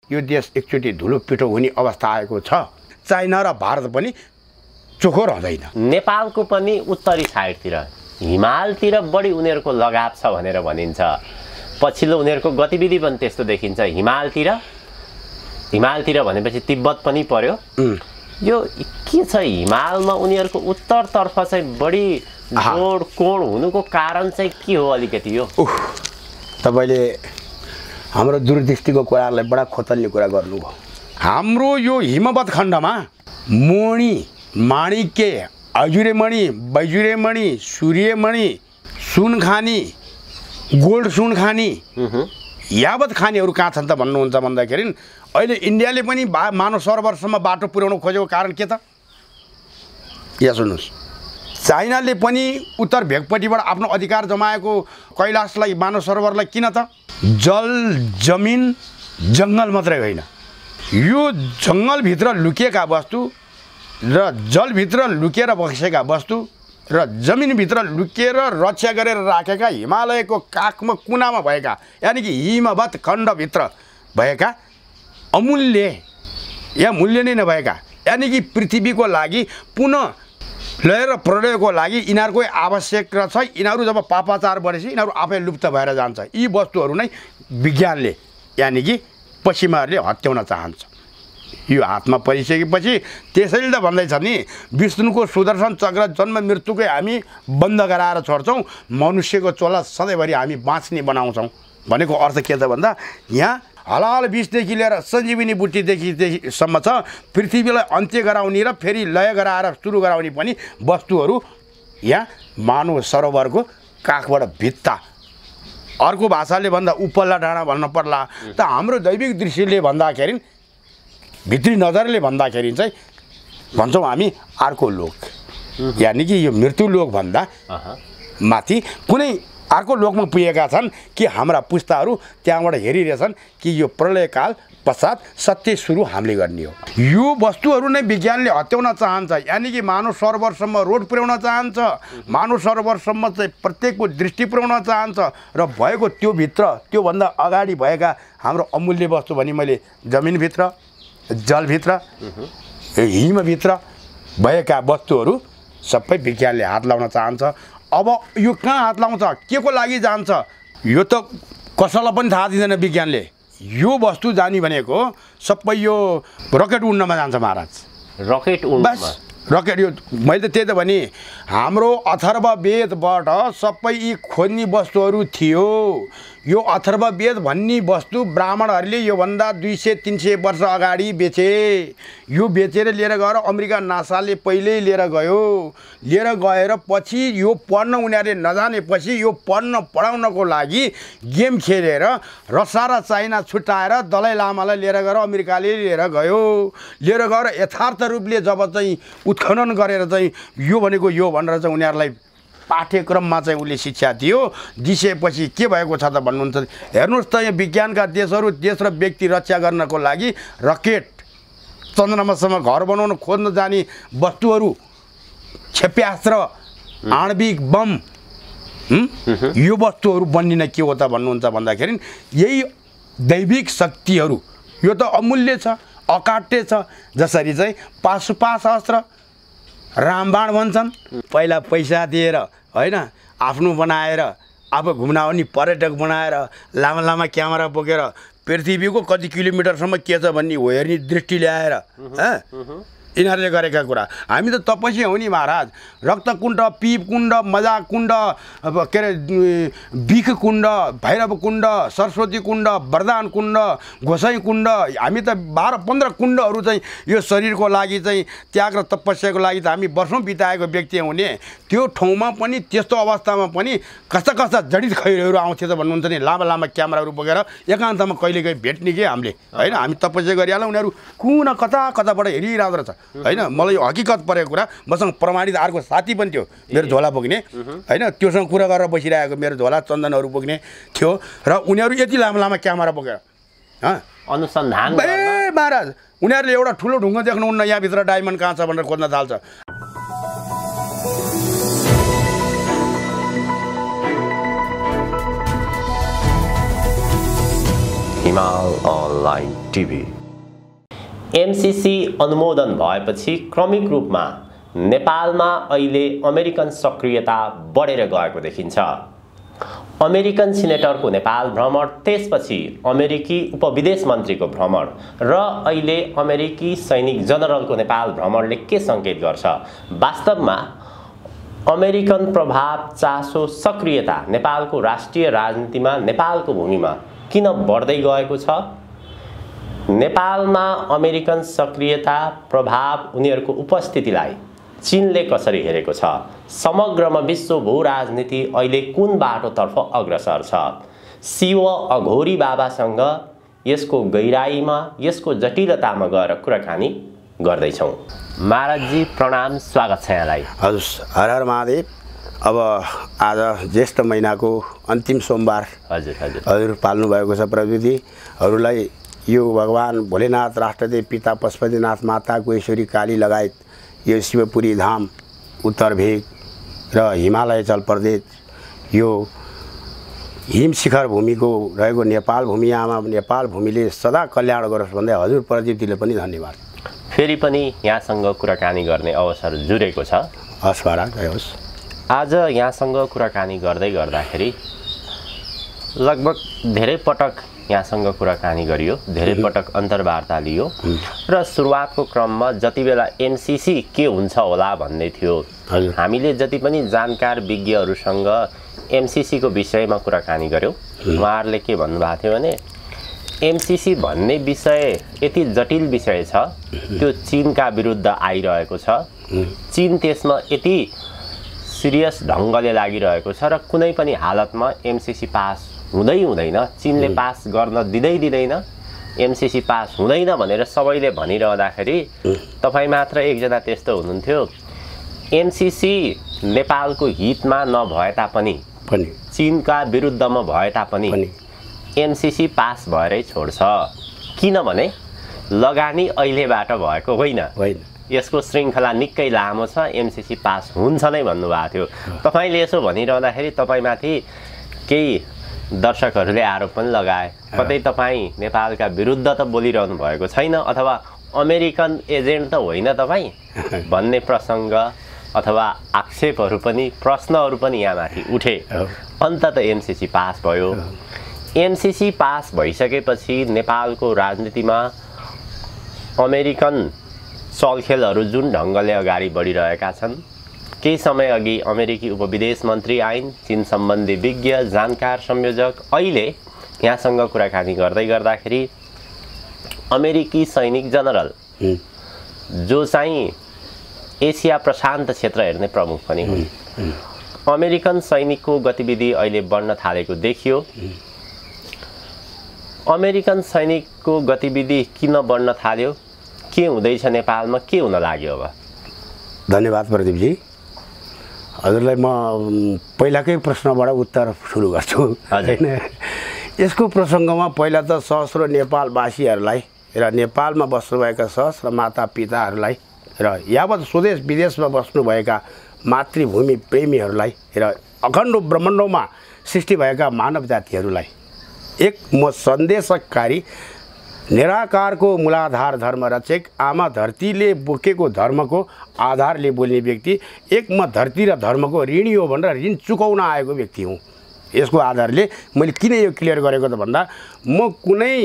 यो देश एकचोटि धुलो पिठो हुने अवस्था आएको छ। चाइना र भारत पनि चोखो रहँदैन। नेपालको पनि उत्तरी साइडतिर हिमालतिर बढी उनीहरूको लगाव छ भनेर भनिन्छ। पछिल्लो उनीहरूको गतिविधि पनि त्यस्तो देखिन्छ। हिमालतिर भनेपछि तिब्बत पनि पर्यो। यो के छ हिमालमा उनीहरूको उत्तरतर्फ चाहिँ बढी जोड कोण हुनुको कारण चाहिँ के हो अलिकति यो? तपाईले हाम्रो दूरदृष्टिको कुरालाई बडा खोतल्ने कुरा गर्नुभयो। हाम्रो यो हिमवत खण्डमा मणि, माणिक्य, अजुरेमणि, बैजुरेमणि, सूर्यमणि, सुनखानी, गोल्ड सुनखानी यावत खानीहरू कहाँ छन् त भन्नुहुन्छ भन्दाखेरि अहिले इन्डियाले पनि मानव सरोवरसम्म बाटो पुर्याउन खोजेको कारण के त? यहाँ सुन्नुहोस्, चाइनाले पनि उत्तर भेगपट्टिबाट आफ्नो अधिकार जमाएको कैलाशलाई, मानव सरोवरलाई किन त? जल, जमिन, जङ्गल मात्रै होइन, यो जङ्गलभित्र लुकिएका वस्तु र जलभित्र लुकेर बसेका वस्तु र जमिनभित्र लुकेर रक्षा गरेर राखेका हिमालयको काखमा कुनामा भएका यानि कि हिमवत खण्डभित्र भएका अमूल्य या मूल्य नै नभएका यानि कि पृथ्वीको लागि पुनः लय र प्रलयको लागि यिनीहरूको आवश्यक छ। यिनीहरू जब पापाचार बढेपछि यिनीहरू आफै लुप्त भएर जान्छ। यी वस्तुहरू नै विज्ञानले यानि कि पश्चिमाहरूले हत्याउन चाहन्छ। यो हातमा परिसकेपछि त्यसैले त भन्दैछ नि, विष्णुको सुदर्शन चक्र जन्म मृत्युकै हामी बन्द गराएर छोड्छौँ, मनुष्यको चोला सधैँभरि हामी बाँच्ने बनाउँछौँ भनेको अर्थ के छ भन्दा यहाँ हलाल विषदेखि लिएर सञ्जीवनी बुट्टीदेखि सम्म छ। पृथ्वीलाई अन्त्य गराउने र फेरि लय गराएर सुरु गराउने पनि वस्तुहरू यहाँ मानव सरोवरको काखबाट भित्ता, अर्को भाषाले भन्दा उपल्ला डाँडा भन्न पर्ला। त हाम्रो दैविक दृश्यले भन्दाखेरि, भित्री नजरले भन्दाखेरि चाहिँ भन्छौँ हामी अर्को लोक, यानि कि यो मृत्यु लोक भन्दा माथि कुनै अर्को लोकमा पुगेका छन् कि हाम्रा पुस्ताहरू त्यहाँबाट हेरिरहेछन् कि यो प्रलयकाल पश्चात सत्य सुरु हामीले गर्ने हो। यो वस्तुहरू नै विज्ञानले हत्याउन चाहन्छ, यानि कि मानव सरोवरसम्म रोड पुर्याउन चाहन्छ, मानव सरोवरसम्म चाहिँ प्रत्येकको दृष्टि पुर्याउन चाहन्छ र भएको त्योभित्र त्योभन्दा अगाडि भएका हाम्रो अमूल्य वस्तु भने मैले जमिनभित्र, जलभित्र, हिमभित्र भएका वस्तुहरू सबै विज्ञानले हात लाउन चाहन्छ। अब यो कहाँ हात लाउँछ, के को लागि जान्छ, यो त कसैलाई पनि थाहा दिँदैन विज्ञानले। यो वस्तु जाने भनेको सबै यो रकेट उड्नमा जान्छ महाराज। रकेट उड्नमा बस रकेट, यो मैले त त्यही त भने हाम्रो अथर्ववेदबाट सबै यी खोज्ने वस्तुहरू थियो। यो अथर्ववेद भन्ने वस्तु ब्राह्मणहरूले योभन्दा 200-300 वर्ष अगाडि बेचे। यो बेचेर लिएर गएर अमेरिका नासाले पहिल्यै लिएर गयो। लिएर गएर पछि यो पढ्न उनीहरूले नजानेपछि यो पढाउनको लागि गेम खेलेर रसा र चाइना छुट्याएर दलाई लामालाई लिएर गएर अमेरिकाले लिएर गयो। लिएर गएर यथार्थ रूपले जब चाहिँ उत्खनन गरेर चाहिँ यो भनेको यो भनेर चाहिँ उनीहरूलाई पाठ्यक्रममा चाहिँ उसले शिक्षा दियो। दिएपछि के भएको छ त भन्नुहुन्छ, हेर्नुहोस् त यहाँ विज्ञानका देशहरू देश र व्यक्ति रक्षा गर्नको लागि रकेट, चन्द्रमासम्म घर बनाउन खोज्न जाने वस्तुहरू, क्षेप्यास्त्र, आणविक बम, यो वस्तुहरू बन्दिन के हो त भन्नुहुन्छ भन्दाखेरि यही दैविक शक्तिहरू। यो त अमूल्य छ, अकाट्य छ। जसरी चाहिँ पाशुपाशास्त्र, रामबाण भन्छन्, पहिला पैसा दिएर होइन आफ्नो बनाएर आफू घुम्न आउने पर्यटक बनाएर लामा लामा क्यामेरा बोकेर पृथ्वीको कति किलोमिटरसम्म के छ भन्ने हेर्ने दृष्टि ल्याएर यिनीहरूले गरेका कुरा। हामी त तपस्या हो नि महाराज। रक्तकुण्ड, पिपकुण्ड, मजाक कुण्ड, के अरे बिख कुण्ड, भैरव कुण्ड, सरस्वती कुण्ड, वरदान कुण्ड, गोसाई कुण्ड, हामी त 12-15 कुण्डहरू चाहिँ यो शरीरको लागि चाहिँ त्याग र तपस्याको लागि त हामी वर्षौँ बिताएको व्यक्ति हुने। त्यो ठाउँमा पनि त्यस्तो अवस्थामा पनि कस्ता कस्ता जडित खैरहरू आउँथ्यो त भन्नुहुन्छ नि, लामा लामा क्यामेराहरू बोकेर एकान्तमा कहिलेकाहीँ भेट्ने के हामीले होइन। हामी तपस्या गरिहाल्यौँ, उनीहरू कुन कता कताबाट हेरिरहेको रहेछ होइन। मलाई यो हकिकत परेको कुरा, मसँग प्रमाणित अर्को साथी पनि थियो मेरो झोला बोक्ने होइन, त्योसँग कुरा गरेर बसिरहेको मेरो झोला चन्दनहरू बोक्ने थियो र उनीहरू यति लामो लामा क्यामेरा बोकेर अनुसन्धान महाराज। उनीहरूले एउटा ठुलो ढुङ्गा देख्नुहुन्न, यहाँभित्र डायमन्ड कहाँ छ भनेर खोज्न थाल्छ। हिमाल अनलाइन टिभी। एमसीसी अनुमोदन भएपछि क्रमिक रूपमा नेपालमा अहिले अमेरिकन सक्रियता बढेर गएको देखिन्छ। अमेरिकन सिनेटरको नेपाल भ्रमण, त्यसपछि अमेरिकी उपविदेश मन्त्रीको भ्रमण र अहिले अमेरिकी सैनिक जनरलको नेपाल भ्रमणले के सङ्केत गर्छ? वास्तवमा अमेरिकन प्रभाव, चासो, सक्रियता नेपालको राष्ट्रिय राजनीतिमा, नेपालको भूमिमा किन बढ्दै गएको छ? नेपालमा अमेरिकन सक्रियता, प्रभाव, उनीहरूको उपस्थितिलाई चीनले कसरी हेरेको छ? समग्रमा विश्व भू राजनीति अहिले कुन बाटोतर्फ अग्रसर छ? शिव अघोरी बाबासँग यसको गहिराईमा, यसको जटिलतामा गएर कुराकानी गर्दैछौँ। महाराजजी प्रणाम, स्वागत छ यहाँलाई। हजुर, हर हर महादेव। अब आज ज्येष्ठ महिनाको अन्तिम सोमबार हजुर पाल्नु भएको छ। प्रविधिहरूलाई यो भगवान भोलेनाथ, राष्ट्रदेव पिता पशुपतिनाथ, माता कुहेश्वरी काली लगायत यो शिवपुरी धाम, उत्तर भेग र हिमालय जल प्रदेश, यो हिम शिखर भूमिको रहेको नेपाल भूमि, आमा नेपाल भूमिले सदा कल्याण गरोस् भन्दै हजुर प्रदीपजीले पनि धन्यवाद। फेरि पनि यहाँसँग कुराकानी गर्ने अवसर जुरेको छ। हस् महाराज, होस्। आज यहाँसँग कुराकानी गर्दै गर्दाखेरि लगभग धेरै पटक यहाँसँग कुराकानी गरियो, धेरै पटक अन्तर्वार्ता लियो र सुरुवातको क्रममा जति बेला एमसीसी के हुन्छ होला भन्ने थियो, हामीले जति पनि जानकार विज्ञहरूसँग एमसीसीको विषयमा कुराकानी गर्यौँ। उहाँहरूले के भन्नुभएको थियो भने एमसीसी भन्ने विषय यति जटिल विषय छ, त्यो चीनका विरुद्ध आइरहेको छ, चीन त्यसमा यति सिरियस ढङ्गले लागिरहेको छ र कुनै पनि हालतमा एमसीसी पास हुँदैन, चीनले पास गर्न दिँदैन, एमसीसी पास हुँदैन भनेर सबैले भनिरहँदाखेरि तपाईँ मात्र एकजना त्यस्तो हुनुहुन्थ्यो। एमसीसी नेपालको हितमा नभए तापनि, चीनका विरुद्धमा भए तापनि एमसीसी पास भएरै छोड्छ, किनभने लगानी अहिलेबाट भएको होइन, यसको श्रृङ्खला निकै लामो छ, एमसीसी पास हुन्छ नै भन्नुभएको थियो। तपाईँले यसो भनिरहँदाखेरि तपाईँमाथि केही दर्शकहरूले आरोप पनि लगाए, कतै तपाईँ नेपालका विरुद्ध त बोलिरहनु भएको छैन अथवा अमेरिकन एजेन्ट त होइन तपाईँ भन्ने प्रसङ्ग अथवा आक्षेपहरू पनि, प्रश्नहरू पनि यहाँमाथि उठे। अन्ततः एमसीसी पास भयो। एमसीसी पास भइसकेपछि नेपालको राजनीतिमा अमेरिकन चलखेलहरू जुन ढङ्गले अगाडि बढिरहेका छन्, केही समय अघि अमेरिकी उपविदेश मन्त्री आइन्, चीन सम्बन्धी विज्ञ, जानकार, संयोजक। अहिले यहाँसँग कुराकानी गर्दै गर्दाखेरि अमेरिकी सैनिक जनरल, जो चाहिँ एसिया प्रशान्त क्षेत्र हेर्ने प्रमुख पनि हुन्, अमेरिकन सैनिकको गतिविधि अहिले बढ्न थालेको देखियो। अमेरिकन सैनिकको गतिविधि किन बढ्न थाल्यो? के हुँदैछ नेपालमा? के हुन लाग्यो अब? धन्यवाद प्रदीपजी। हजुरलाई म पहिलाकै प्रश्नबाट उत्तर सुरु गर्छु हैन। यसको प्रसङ्गमा पहिला त सहस्र नेपालवासीहरूलाई र नेपालमा बस्नुभएका सहस्र मातापिताहरूलाई र यावत स्वदेश विदेशमा बस्नुभएका मातृभूमि प्रेमीहरूलाई र अखण्ड ब्रह्माण्डमा सृष्टि भएका मानव जातिहरूलाई एक म सन्देशकारी, निराकारको मूलाधार धर्म रचक, आमा धरतीले बोकेको धर्मको आधारले बोल्ने व्यक्ति, एक म धरती र धर्मको ऋणी हो भनेर ऋण चुकाउन आएको व्यक्ति हुँ। यसको आधारले मैले किन यो क्लियर गरेको त भन्दा, म कुनै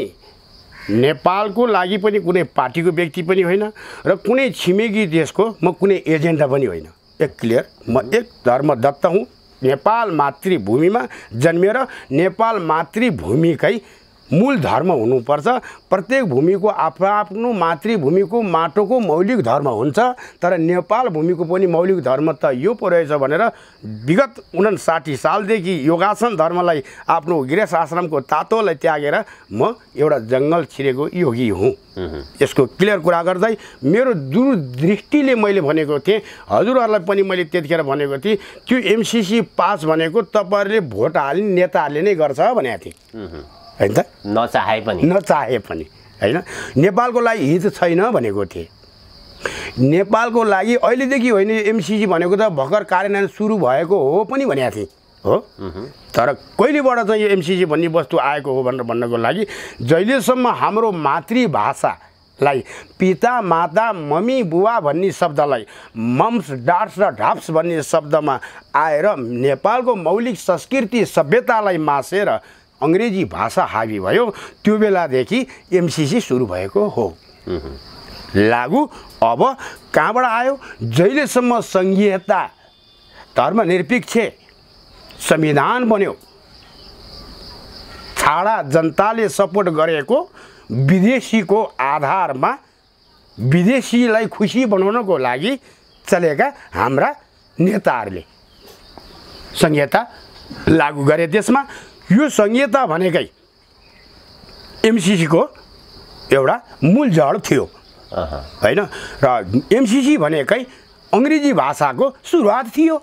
नेपालको लागि पनि कुनै पार्टीको व्यक्ति पनि होइन र कुनै छिमेकी देशको म कुनै एजेन्डा पनि होइन। एक क्लियर, म एक धर्मदत्त हुँ, नेपाल मातृभूमिमा जन्मेर नेपाल मातृभूमिकै मूल धर्म हुनुपर्छ। प्रत्येक भूमिको आफ्नो मातृभूमिको माटोको मौलिक धर्म हुन्छ, तर नेपाल भूमिको पनि मौलिक धर्म त यो पो रहेछ भनेर विगत 59 सालदेखि योगासन धर्मलाई, आफ्नो गृहस्थ आश्रमको तातोलाई त्यागेर म एउटा जङ्गल छिरेको योगी हुँ। यसको क्लियर कुरा गर्दै मेरो दूरदृष्टिले मैले भनेको थिएँ, हजुरहरूलाई पनि मैले त्यतिखेर भनेको थिएँ, त्यो एमसीसी पास भनेको तपाईँहरूले भोट हाल्ने नेताहरूले नै गर्छ भनेको थिएँ हैन त, नचाहे पनि हैन। नेपालको लागि हित छैन भनेको थिएँ। नेपालको लागि अहिलेदेखि होइन, एमसीसी भनेको त भर्खर कार्यान्वयन सुरु भएको हो पनि भनेको थिएँ हो तर कहिलेबाट चाहिँ यो एमसिसी भन्ने वस्तु आएको हो भनेर भन्नको लागि जहिलेसम्म हाम्रो मातृभाषालाई पिता माता मम्मी बुवा भन्ने शब्दलाई मम्स डाट्स र ढाप्स भन्ने शब्दमा आएर नेपालको मौलिक संस्कृति सभ्यतालाई मासेर अङ्ग्रेजी भाषा हावी भयो त्यो बेलादेखि एमसिसी सुरु भएको हो लागु अब कहाँबाट आयो जहिलेसम्म संघीयता धर्मनिरपेक्ष संविधान बन्यो छाडा जनताले सपोर्ट गरेको विदेशीको आधारमा विदेशीलाई खुसी बनाउनको लागि चलेका हाम्रा नेताहरूले संहिता लागू गरे देशमा यो संहिता भनेकै एमसिसीको एउटा मूल जड थियो हैन र एमसिसी भनेकै अङ्ग्रेजी भाषाको सुरुवात थियो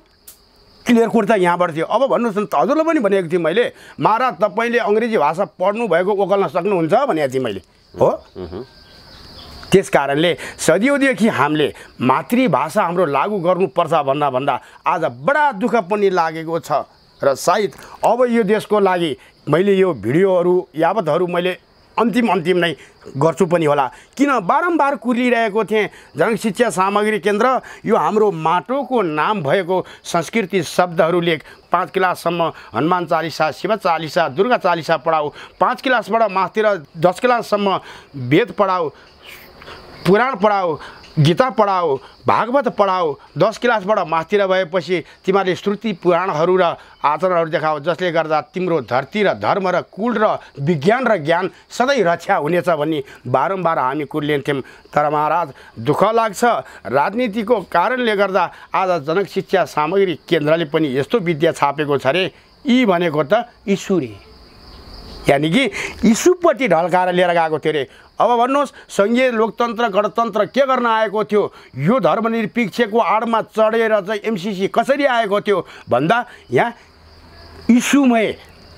क्लियर कोड त यहाँबाट थियो अब भन्नुहोस् न हजुरलाई पनि भनेको थिएँ मैले महाराज तपाईँले अङ्ग्रेजी भाषा पढ्नु भएको ओकल्न सक्नुहुन्छ भनेको थिएँ मैले हो त्यस कारणले सदियौँदेखि हामीले मातृभाषा हाम्रो लागू गर्नुपर्छ भन्दा आज बडा दुःख पनि लागेको छ र सायद अब यो देशको लागि मैले यो भिडियोहरू यावतहरू मैले अन्तिम नै गर्छु पनि होला किन बारम्बार कुरिरहेको थिएँ जनक शिक्षा सामग्री केन्द्र यो हाम्रो माटोको नाम भएको संस्कृति शब्दहरूले 5 क्लाससम्म हनुमान चालिसा शिव चालिसा दुर्गा चालिसा पढाऊ 5 क्लासबाट माथितिर 10 क्लाससम्म वेद पढाऊ पुराण पढाऊ गीता पढाऊ भागवत पढाऊ 10 क्लासबाट माथितिर भएपछि तिमीहरूले श्रुति पुराणहरू र आचरणहरू देखाऊ जसले गर्दा तिम्रो धरती र धर्म र कुल र विज्ञान र ज्ञान सधैँ रक्षा हुनेछ भन्ने बारम्बार हामी कुर्लिन्थ्यौँ तर महाराज दुःख लाग्छ राजनीतिको कारणले गर्दा आज जनक शिक्षा सामग्री केन्द्रले पनि यस्तो विद्या छापेको छ रे यी भनेको त ईश्वरी यानि कि ईशुपट्टि ढल्काएर लिएर गएको थियो रे अब भन्नुहोस् सङ्घीय लोकतन्त्र गणतन्त्र के गर्न आएको थियो यो धर्मनिरपेक्षको आडमा चढेर चाहिँ एमसिसी कसरी आएको थियो भन्दा यहाँ ईशुमय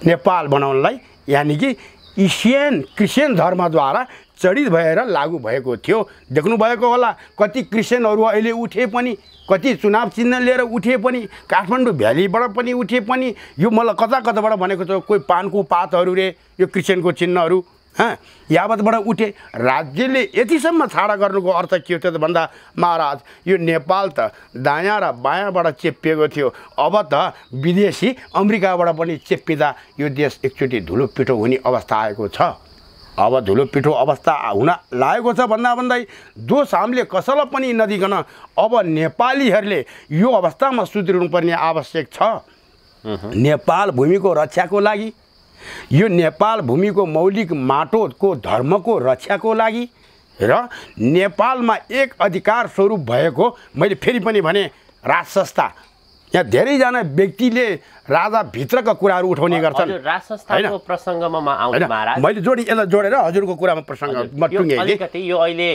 नेपाल बनाउनलाई यानि कि एसियन क्रिस्चियन धर्मद्वारा चढित भएर लागू भएको थियो देख्नुभएको होला कति क्रिस्चियनहरू अहिले उठे पनि कति चुनाव चिन्ह लिएर उठे पनि काठमाडौँ भ्यालीबाट पनि उठे पनि यो मलाई कताबाट भनेको छ कोही पानको पातहरू रे यो क्रिस्चियनको चिन्हहरू यावतबाट उठे राज्यले यतिसम्म छाडा गर्नुको अर्थ के थियो त भन्दा महाराज यो नेपाल त दायाँ र बायाँबाट चेपिएको थियो अब त विदेशी अमेरिकाबाट पनि चेपिँदा यो देश एकचोटि धुलो पिठो हुने अवस्था आएको छ अब धुलो पिठो अवस्था हुन लागेको छ भन्दै दोष हामीले कसैलाई पनि नदिकन अब नेपालीहरूले यो अवस्थामा सुध्रिनुपर्ने आवश्यक छ नेपाल भूमिको रक्षाको लागि यो नेपाल भूमिको मौलिक माटोको धर्मको रक्षाको लागि र नेपालमा एक अधिकार स्वरूप भएको मैले फेरि पनि भने राज संस्था यहाँ धेरैजना व्यक्तिले राजाभित्रका कुराहरू उठाउने गर्छन् राज संस्थाको प्रसङ्गमा मैले यसलाई जोडेर हजुरको कुरामा प्रसङ्ग म टुङ्ग्याइदिएँ यो अहिले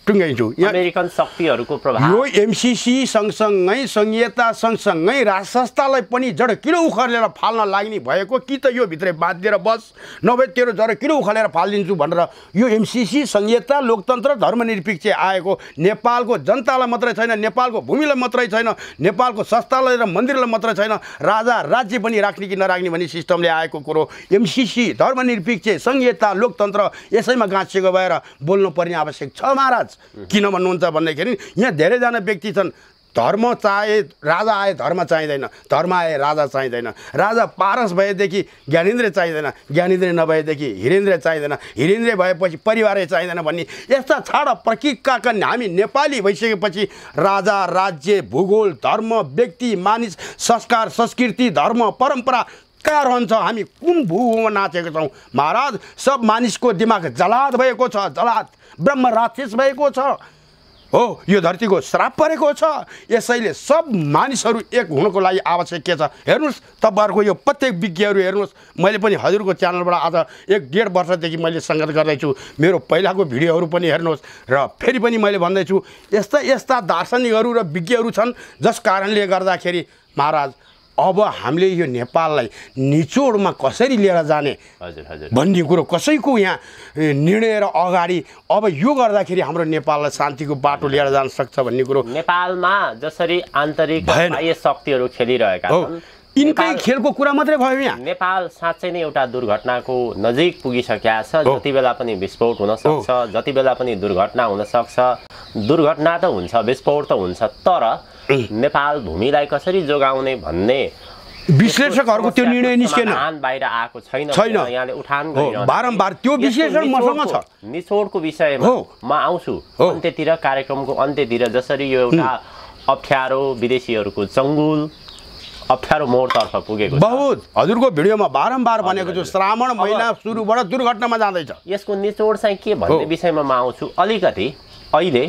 टुङ्ग्याइन्छु अमेरिकन शक्तिहरूको प्रभाव यो एमसिसी सँगसँगै संहिता सँगसँगै राज संस्थालाई पनि जड किन उखलेर फाल्न लाग्ने भएको कि त यो भित्रै बाँधिएर बस नभए तेरो जड किन उखलेर फालिदिन्छु भनेर यो एमसिसी संहिता लोकतन्त्र धर्मनिरपेक्ष आएको नेपालको जनतालाई मात्रै छैन नेपालको भूमिलाई मात्रै छैन नेपालको संस्थालाई र मन्दिरलाई मात्रै छैन राजा राज्य पनि राख्ने कि नराख्ने भन्ने सिस्टमले आएको कुरो एमसिसी धर्मनिरपेक्ष संहिता लोकतन्त्र यसैमा गाँसिएको भएर बोल्नुपर्ने आवश्यक छ महाराज किन भन्नुहुन्छ भन्दाखेरि यहाँ धेरैजना व्यक्ति छन् धर्म चाहे राजा आए धर्म चाहिँदैन धर्म आए राजा चाहिँदैन राजा पारस भएदेखि ज्ञानेन्द्र चाहिँदैन ज्ञानेन्द्र नभएदेखि हिरेन्द्र चाहिँदैन हिरेन्द्र भएपछि परिवारै चाहिँदैन भन्ने यस्ता छाड प्रकृतिका हामी नेपाली भइसकेपछि राजा राज्य भूगोल धर्म व्यक्ति मानिस संस्कार संस्कृति धर्म परम्परा कहाँ रहन्छ हामी कुन भूमा नाचेको छौँ महाराज सब मानिसको दिमाग जलाद भएको छ जलाद ब्रह्म राक्षस भएको छ हो यो धरतीको श्राप परेको छ यसैले सब मानिसहरू एक हुनको लागि आवश्यक के छ हेर्नुहोस् तपाईँहरूको यो प्रत्येक विज्ञहरू हेर्नुहोस् मैले पनि हजुरको च्यानलबाट आज 1.5 वर्षदेखि मैले सङ्गत गर्दैछु मेरो पहिलाको भिडियोहरू पनि हेर्नुहोस् र फेरि पनि मैले भन्दैछु यस्ता दार्शनिकहरू र विज्ञहरू छन् जस कारणले गर्दाखेरि महाराज अब हामीले यो नेपाललाई निचोडमा कसरी लिएर जाने भन्ने कुरो कसैको यहाँ निर्णय र अगाडि अब यो गर्दाखेरि हाम्रो नेपाललाई शान्तिको बाटो लिएर जान सक्छ भन्ने कुरो नेपालमा जसरी आन्तरिक बाह्य शक्तिहरू खेलिरहेका छन् यिनकै खेलको कुरा मात्रै भयो यहाँ। नेपाल साँच्चै नै एउटा दुर्घटनाको नजिक पुगिसकेका छ। जति बेला पनि विस्फोट हुन सक्छ, जति बेला पनि दुर्घटना हुन सक्छ। दुर्घटना त हुन्छ, विस्फोट त हुन्छ, तर नेपाल भूमिलाई कसरी जोगाउने भन्ने विश्लेषकहरूको त्यो निर्णय निस्केन, बाहिर आएको छैन। यहाँले उठान गरिरहनु बारम्बार त्यो विश्लेषण मसँग छ। निचोडको विषयमा म आउँछु अन्त्यतिर, कार्यक्रमको अन्त्यतिर। जसरी यो एउटा अप्ठ्यारो विदेशीहरूको चङ्गुल अप्ठ्यारो मोडतर्फ पुगेको छ। बहुत हजुरको भिडियोमा बारम्बार भनेको छु, श्रावण महिना सुरुबाट दुर्घटनामा जाँदैछ। यसको निचोड चाहिँ के भन्ने विषयमा म आउँछु अलिकति। अहिले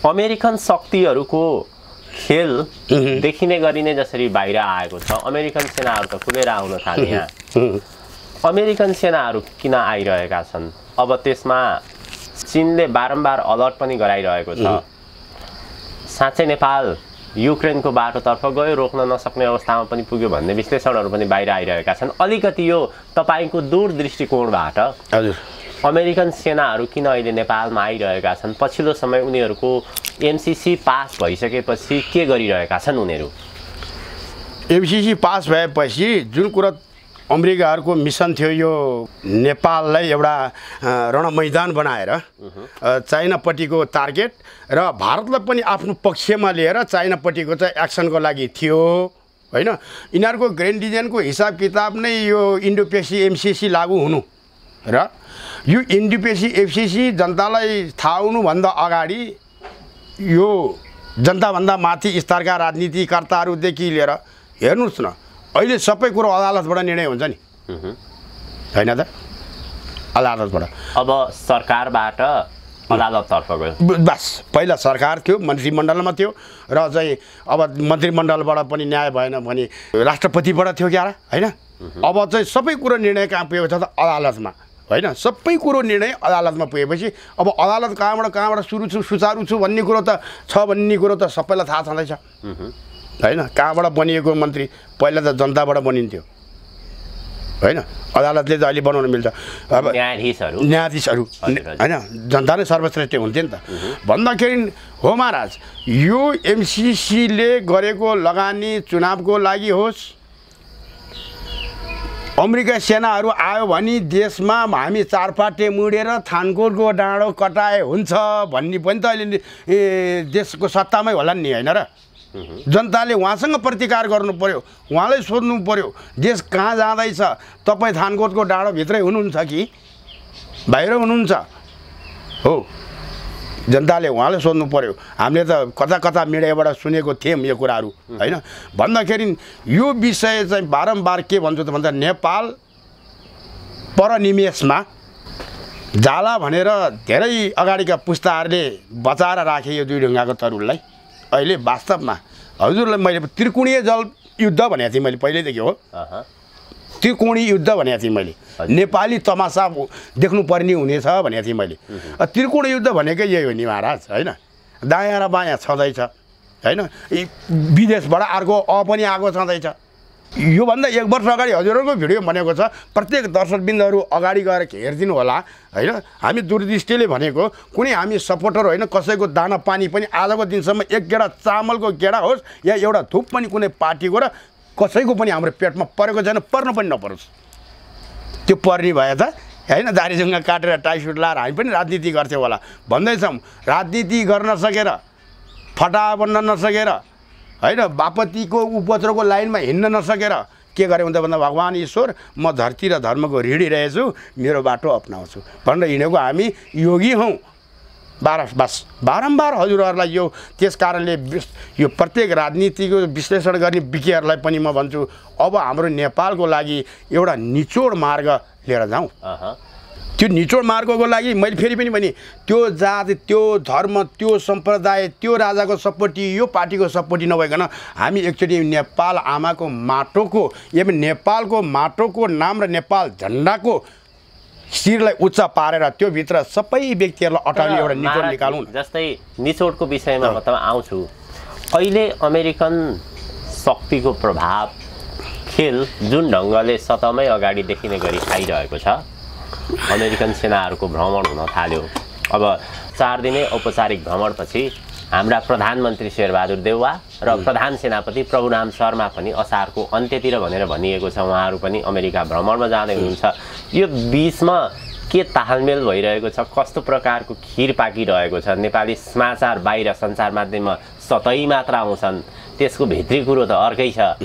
अमेरिकन शक्तिहरूको खेल देखिने गरिने जसरी बाहिर आएको छ। अमेरिकन सेनाहरू त खुलेर आउन थाले यहाँ। अमेरिकन सेनाहरू किन आइरहेका छन्? अब त्यसमा चीनले बारम्बार अलर्ट पनि गराइरहेको छ। साँच्चै नेपाल युक्रेनको बाटोतर्फ गयो, रोक्न नसक्ने अवस्थामा पनि पुग्यो भन्ने विश्लेषणहरू पनि बाहिर आइरहेका छन्। अलिकति यो तपाईँको दूरदृष्टिकोणबाट हजुर अमेरिकन सेनाहरू किन अहिले नेपालमा आइरहेका छन्? पछिल्लो समय उनीहरूको एमसीसी पास भइसकेपछि के गरिरहेका छन् उनीहरू? एमसीसी पास भएपछि जुन कुरा अमेरिकाहरूको मिसन थियो, यो नेपाललाई एउटा रणमैदान बनाएर चाइनापट्टिको टार्गेट र भारतलाई पनि आफ्नो पक्षमा लिएर चाइनापट्टिको चाहिँ एक्सनको लागि थियो होइन। यिनीहरूको ग्रेन्ड डिजाइनको हिसाब किताब नै यो इन्डो पेसिफिक एमसीसी लागू हुनु र यो इन्डो पेसिफिक एमसीसी जनतालाई थाहा हुनुभन्दा अगाडि यो जनताभन्दा माथि स्तरका राजनीतिकर्ताहरूदेखि लिएर हेर्नुहोस् न, अहिले सबै कुरो अदालतबाट निर्णय हुन्छ नि, होइन त? अदालतबाट। अब सरकारबाट अदालततर्फ गयो। बस पहिला सरकार थियो, मन्त्रीमण्डलमा थियो, र चाहिँ अब मन्त्रीमण्डलबाट पनि न्याय भएन भने राष्ट्रपतिबाट थियो क्या होइन। अब चाहिँ सबै कुरो निर्णय कहाँ पुगेको छ त? अदालतमा होइन। सबै कुरो निर्णय अदालतमा पुगेपछि अब अदालत कहाँबाट सुचारू छु भन्ने कुरो त छ, भन्ने कुरो त सबैलाई थाहा छँदैछ होइन। कहाँबाट बनिएको मन्त्री? पहिला त जनताबाट बनिन्थ्यो होइन। अदालतले त अहिले बनाउन मिल्छ। अब न्यायाधीशहरू होइन, जनता नै सर्वश्रेष्ठ हुन्थ्यो नि त। भन्दाखेरि हो महाराज, यो एमसीसीले गरेको लगानी चुनावको लागि होस्, अमेरिका सेनाहरू आयो भने देशमा हामी चारपाटे मुडेर थानकोटको डाँडो कटाए हुन्छ भन्ने पनि त अहिले देशको सत्तामै होला नि, होइन र? जनताले उहाँसँग प्रतिकार गर्नु पर्यो, उहाँलाई सोध्नु पर्यो देश कहाँ जाँदैछ, तपाईँ थानकोटको डाँडोभित्रै हुनुहुन्छ कि बाहिर हुनुहुन्छ? हो, जनताले उहाँलाई सोध्नु पर्यो। हामीले त कता कता मिडियाबाट सुनेको थियौँ यो कुराहरू होइन। भन्दाखेरि यो विषय चाहिँ बारम्बार के भन्छु त भन्दा नेपाल परनिमेषमा जाला भनेर धेरै अगाडिका पुस्ताहरूले बचाएर राखे यो दुई ढुङ्गाको तरुललाई। अहिले वास्तवमा हजुरलाई मैले त्रिकोणीय जलयुद्ध भनेको थिएँ, मैले पहिल्यैदेखि हो त्रिकोणी युद्ध भनेको थिएँ मैले। नेपाली तमासा देख्नुपर्ने हुनेछ भनेको थिएँ मैले। त्रिकोण युद्ध भनेकै यही हो नि महाराज होइन। दायाँ र बायाँ छँदैछ होइन। विदेशबाट अर्को पनि आएको छँदैछ। योभन्दा एक वर्ष अगाडि हजुरहरूको भिडियो भनेको छ, प्रत्येक दर्शकबिन्दहरू अगाडि गएर हेरिदिनु होला होइन। हामी दूरदृष्टिले भनेको कुनै हामी सपोर्टर होइन, कसैको दाना पानी पनि आजको दिनसम्म एक गेडा चामलको गेडा होस् या एउटा धुप पनि कुनै पार्टीको र कसैको पनि हाम्रो पेटमा परेको छैन, पर्न पनि नपरोस्। त्यो पर्ने भए त होइन दारीसँग काटेर टाइसुट लाएर हामी पनि राजनीति गर्थ्यौँ होला भन्दैछौँ। राजनीति गर्न सकेर, फटा बन्न नसकेर होइन, बापतीको उपद्रवको लाइनमा हिँड्न नसकेर के गरे हुन्छ भन्दा भगवान् ईश्वर म धरती र धर्मको ऋणी रहेछु, मेरो बाटो अपनाउँछु भनेर हिँडेको हामी योगी हौँ। बस बारम्बार हजुरहरूलाई यो त्यस कारणले यो प्रत्येक राजनीतिको विश्लेषण गर्ने विज्ञहरूलाई पनि म भन्छु, अब हाम्रो नेपालको लागि एउटा निचोड मार्ग लिएर जाउँ। त्यो निचोड मार्गको लागि मैले फेरि पनि भने त्यो जात, त्यो धर्म, त्यो सम्प्रदाय, त्यो राजाको सपोर्टी, यो पार्टीको सपोर्टी नभइकन हामी एकचोटि नेपाल आमाको माटोको एवं नेपालको माटोको नाम र नेपाल झन्डाको शिरलाई उच्च पारेर त्यो भित्र सबै व्यक्तिहरूलाई अटाउने एउटा निचोड निकालौँ। जस्तै निचोडको विषयमा म त आउँछु। अहिले अमेरिकन शक्तिको प्रभाव खेल जुन ढङ्गले सतमै अगाडि देखिने गरी आइरहेको छ, अमेरिकन सेनाहरूको भ्रमण हुन थाल्यो। अब 4 दिने औपचारिक भ्रमणपछि हाम्रा प्रधानमन्त्री शेरबहादुर देउवा र प्रधान सेनापति प्रभुराम शर्मा पनि असारको अन्त्यतिर भनेर भनिएको छ। उहाँहरू पनि अमेरिका भ्रमणमा जाँदै हुनुहुन्छ। यो बीचमा के तालमेल भइरहेको छ, कस्तो प्रकारको खीर पाकिरहेको छ? नेपाली समाचार बाहिर सञ्चार माध्यममा सतै मात्र आउँछन्, त्यसको भित्री कुरो त अर्कै छ।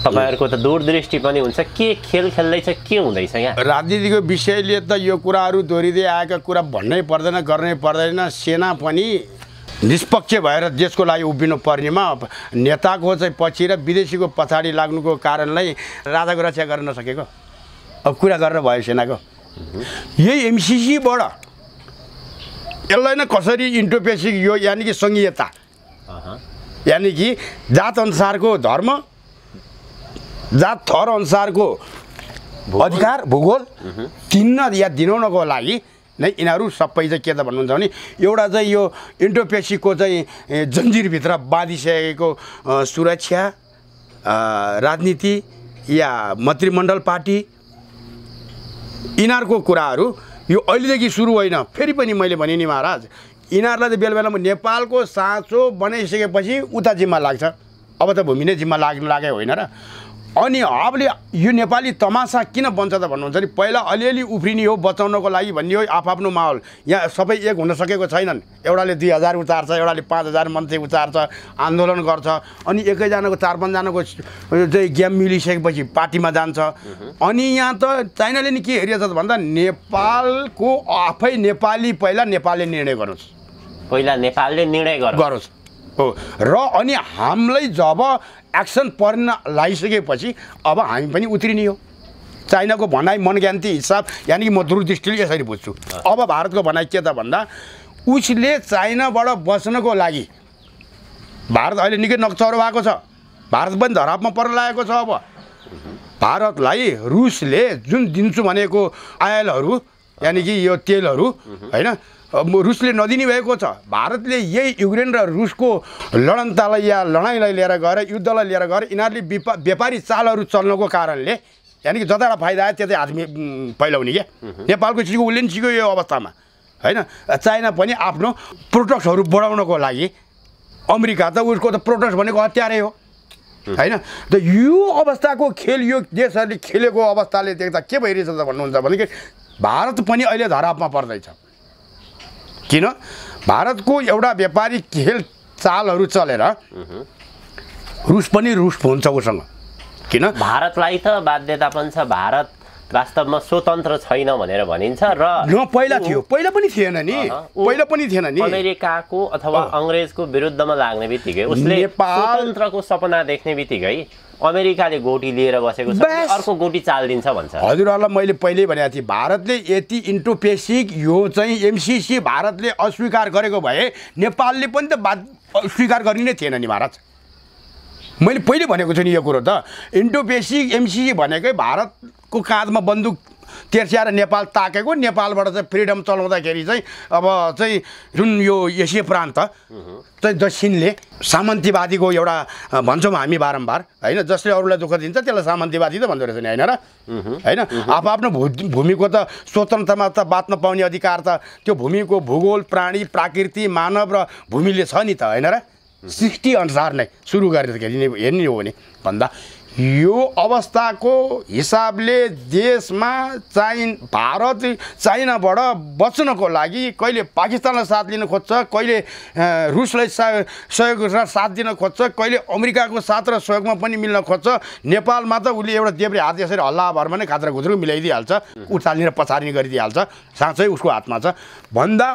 तपाईहरुको त दूरदृष्टि पनि हुन्छ, के खेल खेल्दैछ, के हुँदैछ यहाँ? राजनीतिको विषयले त यो कुराहरू दोहोरिँदै आएका कुरा भन्नै पर्दैन, गर्नै पर्दैन। सेना पनि निष्पक्ष भएर देशको लागि उभिनु पर्नेमा नेताको चाहिँ पछि र विदेशीको पछाडि लाग्नुको कारणलाई राजाको रक्षा गर्न नसकेको अब कुरा गरेर भयो सेनाको। यही एमसीसीबाट यसलाई नै कसरी इन्डो पेसिफिक यो यानि कि सङ्घीयता यानि कि जात अनुसारको धर्म, जात थर अनुसारको अधिकार, भूगोल किन्न या दिलाउनको लागि नै यिनीहरू सबै चाहिँ के त भन्नुहुन्छ भने एउटा चाहिँ यो इन्डो पेसिफिकको चाहिँ जन्जिरभित्र बाँधिसकेको सुरक्षा, राजनीति या मन्त्रीमण्डल पार्टी, यिनीहरूको कुराहरू यो अहिलेदेखि सुरु होइन। फेरि पनि मैले भने नि महाराज, यिनीहरूलाई त बेला बेलामा नेपालको साँचो बनाइसकेपछि उता जिम्मा लाग्छ। अब त भूमि नै जिम्मा लाग्यो होइन र? अनि अब यो नेपाली तमासा किन बन्छ त भन्नुहुन्छ नि, पहिला अलिअलि उफ्रिने हो बचाउनको लागि भन्ने हो। आफ्नो माहौल यहाँ सबै एक हुन सकेको छैनन्। एउटाले 2000 उचार्छ, एउटाले 5000 मान्छे उचार्छ, आन्दोलन गर्छ, अनि एकैजनाको 4-5जनाको चाहिँ गेम मिलिसकेपछि पार्टीमा जान्छ। अनि यहाँ त चाइनाले नि के हेरिरहेछ भन्दा नेपालको आफै नेपाली पहिला नेपालले निर्णय गरोस्, पहिला नेपालले निर्णय गरोस् हो। र अनि हामीलाई जब एक्सन पर्न लगाइसकेपछि अब हामी पनि उत्रिने हो। चाइनाको भनाइ मनज्ञान्ती हिसाब यानि कि म दूरदृष्टिले यसरी बुझ्छु। अब भारतको भनाइ के त भन्दा उसले चाइनाबाट बच्नको लागि भारत अहिले निकै नक्चरो भएको छ। भारत पनि धरापमा पर्न लागेको छ। अब भारतलाई रुसले जुन दिन्छु भनेको आयलहरू यानि कि यो तेलहरू होइन रुसले नदिने भएको छ। भारतले यही युक्रेन र रुसको लडन्तलाई या लडाइँलाई लिएर गएर युद्धलाई लिएर गएर यिनीहरूले व्यापारी चालहरू चल्नको कारणले यानि कि जताबाट फाइदा आयो त्यतै हात फैलाउने क्या। नेपालको चिजको उसले नि सिक्यो यो अवस्थामा होइन। चाइना पनि आफ्नो प्रोडक्ट्सहरू बढाउनको लागि अमेरिका त उसको त प्रोडक्ट्स भनेको हतियारै हो होइन। त यो अवस्थाको खेल यो देशहरूले खेलेको अवस्थाले देख्दा के भइरहेछ त भन्नुहुन्छ भने भारत पनि अहिले धरापमा पर्दैछ। किन? भारतको एउटा व्यापारिक खेल चालहरू चलेर रुस पनि रुस हुन्छ उसँग। किन? भारतलाई त बाध्यता पनि छ। भारत वास्तवमा स्वतन्त्र छैन भनेर भनिन्छ र पहिला थियो, पहिला पनि थिएन नि, पहिला पनि थिएन नि। अमेरिकाको अथवा अङ्ग्रेजको विरुद्धमा लाग्ने बित्तिकै उसले स्वतन्त्रको सपना देख्ने बित्तिकै अमेरिकाले गोटी लिएर बसेको छ, अर्को गोटी चालिदिन्छ भन्छ। हजुरहरूलाई मैले पहिल्यै भनेको थिएँ, भारतले यति इन्डो पेसिफिक यो चाहिँ एमसीसी भारतले अस्वीकार गरेको भए नेपालले पनि त स्वीकार गर्ने नै थिएन नि महाराज। मैले पहिले भनेको छु नि यो कुरो त। इन्डो पेसिफिक एमसीसी भनेकै भारतको काँधमा बन्दुक तेर्स्याएर नेपाल ताकेको, नेपालबाट चाहिँ फ्रिडम चलाउँदाखेरि चाहिँ अब चाहिँ जुन यो एसिया प्रान्त चाहिँ दक्षिणले सामन्तीवादीको एउटा भन्छौँ हामी बारम्बार होइन, जसले अरूलाई दुःख दिन्छ त्यसलाई सामन्तीवादी त भन्दो रहेछ नि होइन र? होइन, आफ्नो भूमिको त स्वतन्त्रता त बाँच्न पाउने अधिकार त त्यो भूमिको भूगोल, प्राणी, प्रकृति, मानव र भूमिले छ नि त होइन र? सृष्टि अनुसार नै सुरु गरेर हेर्ने हो भने भन्दा यो अवस्थाको हिसाबले देशमा भारत चाइनाबाट बच्नको लागि कहिले पाकिस्तानलाई साथ लिन खोज्छ, कहिले रुसलाई सहयोग र साथ दिन खोज्छ, कहिले अमेरिकाको साथ र सहयोगमा पनि मिल्न खोज्छ। नेपालमा त उसले एउटा देब्रे हात यसरी हल्ला भरमा नै खाद्रा खुद्रो मिलाइदिइहाल्छ, उचाल्ने र पछार्ने गरिदिइहाल्छ, साँच्चै उसको हातमा छ भन्दा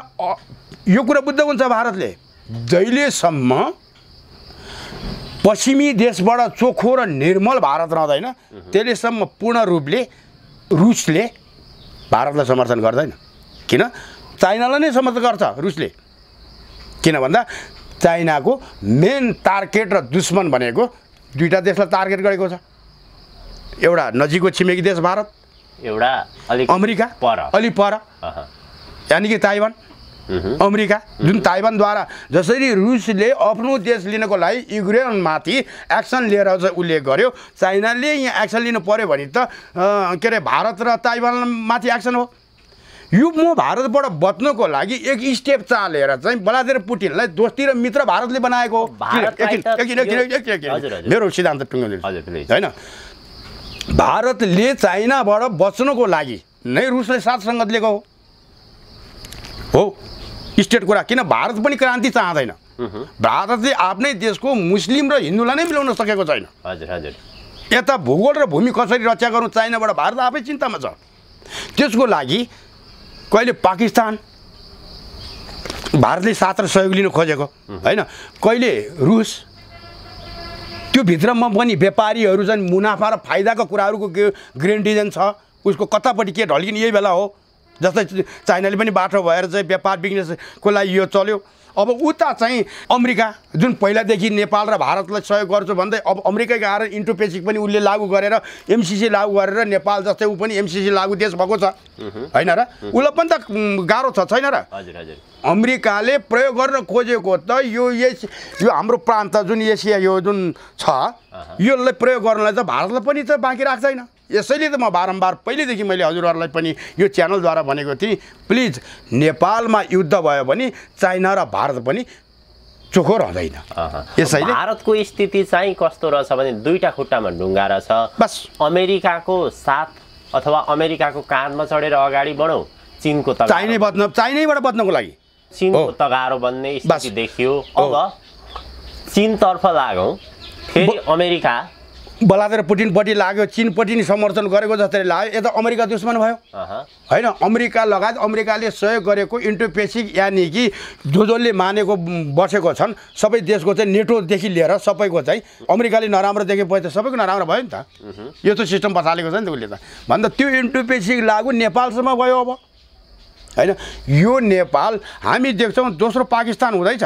यो कुरा बुझ्द हुन्छ भारतले। जहिलेसम्म पश्चिमी देशबाट चोखो र निर्मल भारत रहँदैन त्यसलेसम्म पूर्ण रूपले रुसले भारतलाई समर्थन गर्दैन। किन? चाइनालाई नै समर्थन गर्छ रुसले। किन भन्दा चाइनाको मेन टार्गेट र दुश्मन भनेको दुईटा देशलाई टार्गेट गरेको छ। एउटा नजिकको छिमेकी देश भारत, एउटा अमेरिका अलि पर यानि कि ताइवान। अमेरिका जुन ताइवानद्वारा जसरी रुसले आफ्नो देश लिनको लागि युक्रेनमाथि एक्सन लिएर चाहिँ उसले गर्यो, चाइनाले यहाँ एक्सन लिनु पर्यो भने त के अरे भारत र ताइवानमाथि एक्सन हो। यो म भारतबाट बच्नको लागि एक स्टेप चालेर चाहिँ व्लादिमिर पुटिनलाई दोस्ती र मित्र भारतले बनाएको हो। मेरो सिद्धान्त टुङ्गाउनु हैन, भारतले चाइनाबाट बच्नको लागि नै रुसले साथ सङ्गत लिएको हो स्टेट कुरा। किन भारत पनि क्रान्ति चाहँदैन, भारतले आफ्नै देशको मुस्लिम र हिन्दूलाई नै मिलाउन सकेको छैन। हजुर हजुर, यता भूगोल र भूमि कसरी रक्षा गर्नु चाइनाबाट भारत आफै चिन्तामा छ। त्यसको लागि कहिले पाकिस्तान भारतले साथ र सहयोग लिन खोजेको हैन, कहिले रुस। त्यो भित्रमा पनि व्यापारीहरू चाहिँ मुनाफा र फाइदाको कुराहरूको ग्यारेन्टी छ, उसको कतापट्टि के ढल्किने यही बेला हो। जस्तै चाइनाले पनि बाटो भएर चाहिँ व्यापार बिजनेसको लागि यो चल्यो। अब उता चाहिँ अमेरिका जुन पहिलादेखि नेपाल र भारतलाई सहयोग गर्छु भन्दै अब अमेरिकै गएर इन्डो पेसिफिक पनि उसले लागू गरेर एमसिसी लागू गरेर नेपाल जस्तै ऊ पनि एमसिसी लागू देश भएको छ हैन र, उसलाई पनि त गाह्रो छ छैन र। हजुर हजुर, अमेरिकाले प्रयोग गर्न खोजेको त यो हाम्रो प्रान्त जुन एसिया यो जुन छ यसलाई प्रयोग गर्नलाई त भारतलाई पनि त बाँकी राख्दैन। यसैले त म बारम्बार पहिलेदेखि मैले हजुरहरूलाई पनि यो च्यानलद्वारा भनेको थिएँ, प्लिज नेपालमा युद्ध भयो भने चाइना र भारत पनि चोखो रहँदैन। यसैले भारतको स्थिति चाहिँ कस्तो रहेछ भने दुईटा खुट्टामा ढुङ्गा रहेछ। बस अमेरिकाको साथ अथवा अमेरिकाको काँधमा चढेर अगाडि बढौँ, चीनको चाइनैबाट बच्नको लागि चीनको तगारो बन्ने स्थिति देखियो। अब चीनतर्फ लागौँ, फेरि अमेरिका व्लादिमिर पुटिनपट्टि लाग्यो, चीनपट्टि नि समर्थन गरेको जस्तै लाग्यो। यता अमेरिका दुश्मन भयो हैन। अमेरिका लगायत अमेरिकाले सहयोग गरेको इन्डो पेसिफिक यानि कि जसले मानेको बसेको छन् सबै देशको चाहिँ नेटोदेखि लिएर सबैको चाहिँ अमेरिकाले नराम्रो देखेपछि त सबैको नराम्रो भयो नि त। यो त सिस्टम बसालेको छ नि त उसले त। भन्दा त्यो इन्डो पेसिफिक लागु नेपालसम्म भयो अब हैन। यो नेपाल हामी देख्छौँ दोस्रो पाकिस्तान हुँदैछ।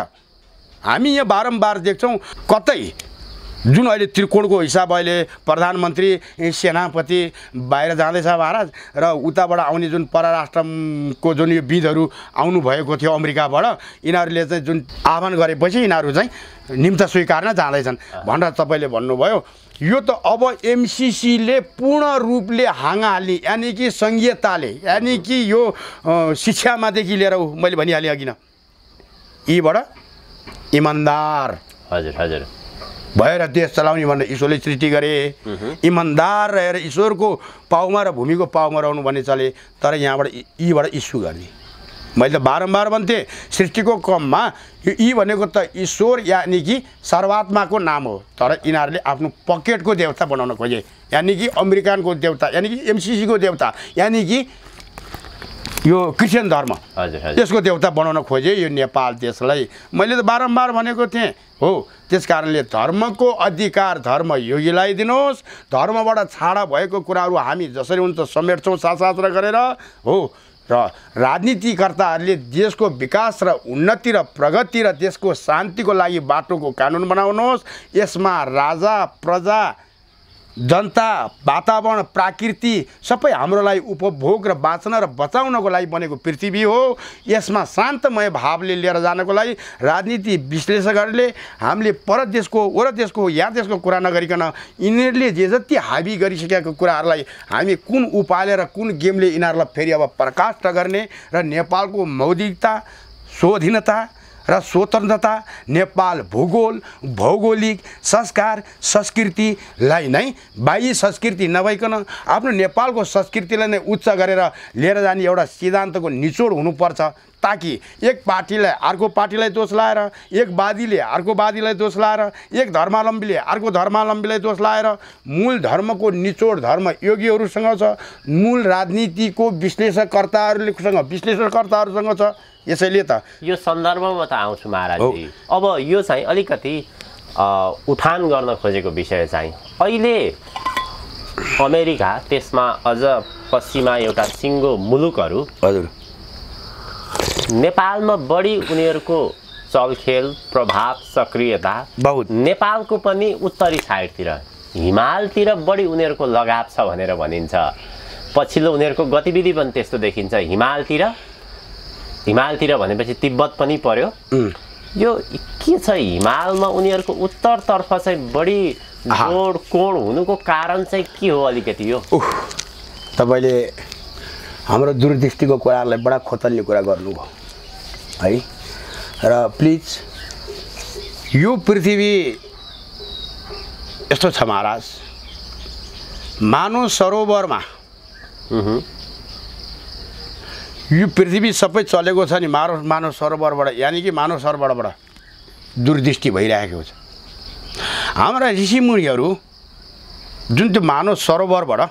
हामी यहाँ बारम्बार देख्छौँ कतै जुन अहिले त्रिकोणको हिसाब अहिले प्रधानमन्त्री सेनापति बाहिर जाँदैछ महाराज र उताबाट आउने जुन परराष्ट्रको जुन यो विदहरू आउनुभएको थियो अमेरिकाबाट, यिनीहरूले चाहिँ जुन आह्वान गरेपछि यिनीहरू चाहिँ निम्ता स्वीकार्न जाँदैछन् भनेर तपाईँले भन्नुभयो। यो त अब एमसिसीले पूर्ण रूपले हाँगा हाल्ने यानि कि सङ्घीयताले यानि कि यो शिक्षामादेखि लिएर मैले भनिहालेँ अघि न, यीबाट इमान्दार हजुर हजुर भएर देश चलाउने भनेर ईश्वरले सृष्टि गरे। इमान्दार रहेर ईश्वरको पाउमा र भूमिको पाउमा रहनु भन्ने चले। तर यहाँबाट यीबाट इस्यु गर्ने मैले त बारम्बार भन्थेँ, सृष्टिको क्रममा यो यी भनेको त ईश्वर यानि कि सर्वात्माको नाम हो। तर यिनीहरूले आफ्नो पकेटको देवता बनाउन खोजे, यानि कि अमेरिकनको देवता यानि कि एमसिसीको देवता यानि कि यो क्रिस्चियन धर्म त्यसको देवता बनाउन खोजे यो नेपाल देशलाई। मैले त बारम्बार भनेको थिएँ हो। त्यस कारणले धर्मको अधिकार धर्म योगीलाई दिनुहोस्। धर्मबाट छाडा भएको कुराहरू हामी जसरी हुन्छ समेट्छौँ शास्त्र गरेर हो। र राजनीतिकर्ताहरूले देशको विकास र उन्नति र प्रगति र देशको शान्तिको लागि बाटोको कानुन बनाउनुहोस्। यसमा राजा प्रजा जनता वातावरण प्रकृति सबै हाम्रो लागि उपभोग र बाँच्न र बचाउनको लागि बनेको पृथ्वी हो। यसमा शान्तमय भावले लिएर जानको लागि राजनीति विश्लेषकहरूले हामीले पर देशको वर देशको या देशको कुरा नगरिकन यिनीहरूले जे जति हाबी गरिसकेको कुराहरूलाई हामी कुन उपायले र कुन गेमले यिनीहरूलाई फेरि अब प्रकाश गर्ने र नेपालको मौलिकता स्वाधीनता र स्वतन्त्रता नेपाल भूगोल भौगोलिक संस्कार संस्कृतिलाई नै बाह्य संस्कृति नभइकन आफ्नो नेपालको संस्कृतिलाई नै उच्च गरेर लिएर जाने एउटा सिद्धान्तको निचोड हुनुपर्छ। ताकि एक पार्टीलाई अर्को पार्टीलाई दोष लाएर, एक वादीले अर्को वादीलाई दोष लाएर, एक धर्मावलम्बीले अर्को धर्मावलम्बीलाई दोष लाएर मूल धर्मको निचोड धर्म योगीहरूसँग छ, मूल राजनीतिको विश्लेषणकर्ताहरूसँग छ। यसैले त यो सन्दर्भमा त आउँछु महाराजजी। अब यो चाहिँ अलिकति उठान गर्न खोजेको विषय चाहिँ अहिले अमेरिका त्यसमा अझ पश्चिमा एउटा सिङ्गो मुलुकहरू हजुर नेपालमा बढी उनीहरूको चलखेल प्रभाव सक्रियता बहुत नेपालको पनि उत्तरी साइडतिर हिमालतिर बढी उनीहरूको लगाव छ भनेर भनिन्छ। पछिल्लो उनीहरूको गतिविधि पनि त्यस्तो देखिन्छ। हिमालतिर भनेपछि तिब्बत पनि पर्यो। यो के छ हिमालमा उनीहरूको उत्तरतर्फ चाहिँ बढी जोड कोण हुनुको कारण चाहिँ के हो अलिकति यो? तपाईँले हाम्रो दूरदृष्टिको कुराहरूलाई बडा खोतल्ने कुरा गर्नुभयो है। र प्लिज यो पृथ्वी यस्तो छ महाराज, मानव सरोवरमा यो पृथ्वी सबै चलेको छ नि मानव सरोवरबाट, यानि कि मानव सरोवरबाट दूरदृष्टि भइरहेको छ। हाम्रा ऋषिमुनिहरू जुन त्यो मानव सरोवरबाट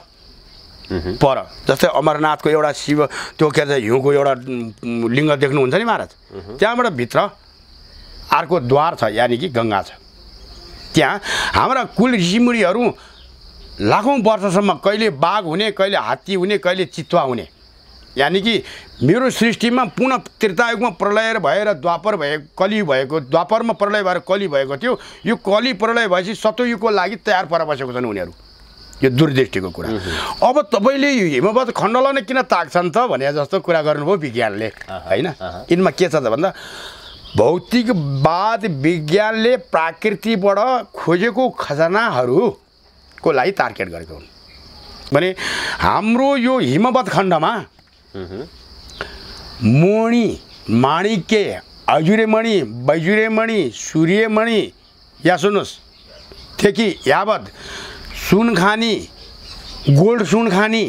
पर, जस्तै अमरनाथको एउटा शिव त्यो के भन्छ हिउँको एउटा लिङ्ग देख्नुहुन्छ नि महाराज, त्यहाँबाट भित्र अर्को द्वार छ, यानि कि गङ्गा छ। त्यहाँ हाम्रा कुल ऋषिमुनिहरू लाखौँ वर्षसम्म कहिले बाघ हुने, कहिले हात्ती हुने, कहिले चितुवा हुने, यानि कि मेरो सृष्टिमा पुनः त्रेतायुगमा प्रलय भएर द्वापर भए कली भएको, द्वापरमा प्रलय भएर कली भएको थियो। यो कली प्रलय भएपछि सतयुगको लागि तयार पर बसेको छन् उनीहरू। यो दूरदृष्टिको कुरा। अब तपाईँले यो हिमवत् खण्डलाई नै किन ताक्छन् त भने जस्तो कुरा गर्नुभयो विज्ञानले, होइन? यिनमा के छ त भन्दा भौतिकवाद विज्ञानले प्रकृतिबाट खोजेको खजानाहरूको लागि टार्गेट गरेको हुन् भने हाम्रो यो हिमवत् खण्डमा मणि, माणिक्य, अजुरेमणि, वैजुरेमणि, सूर्यमणि, या सुन्नुहोस् देखि यावत सुनखानी, गोल्ड सुनखानी,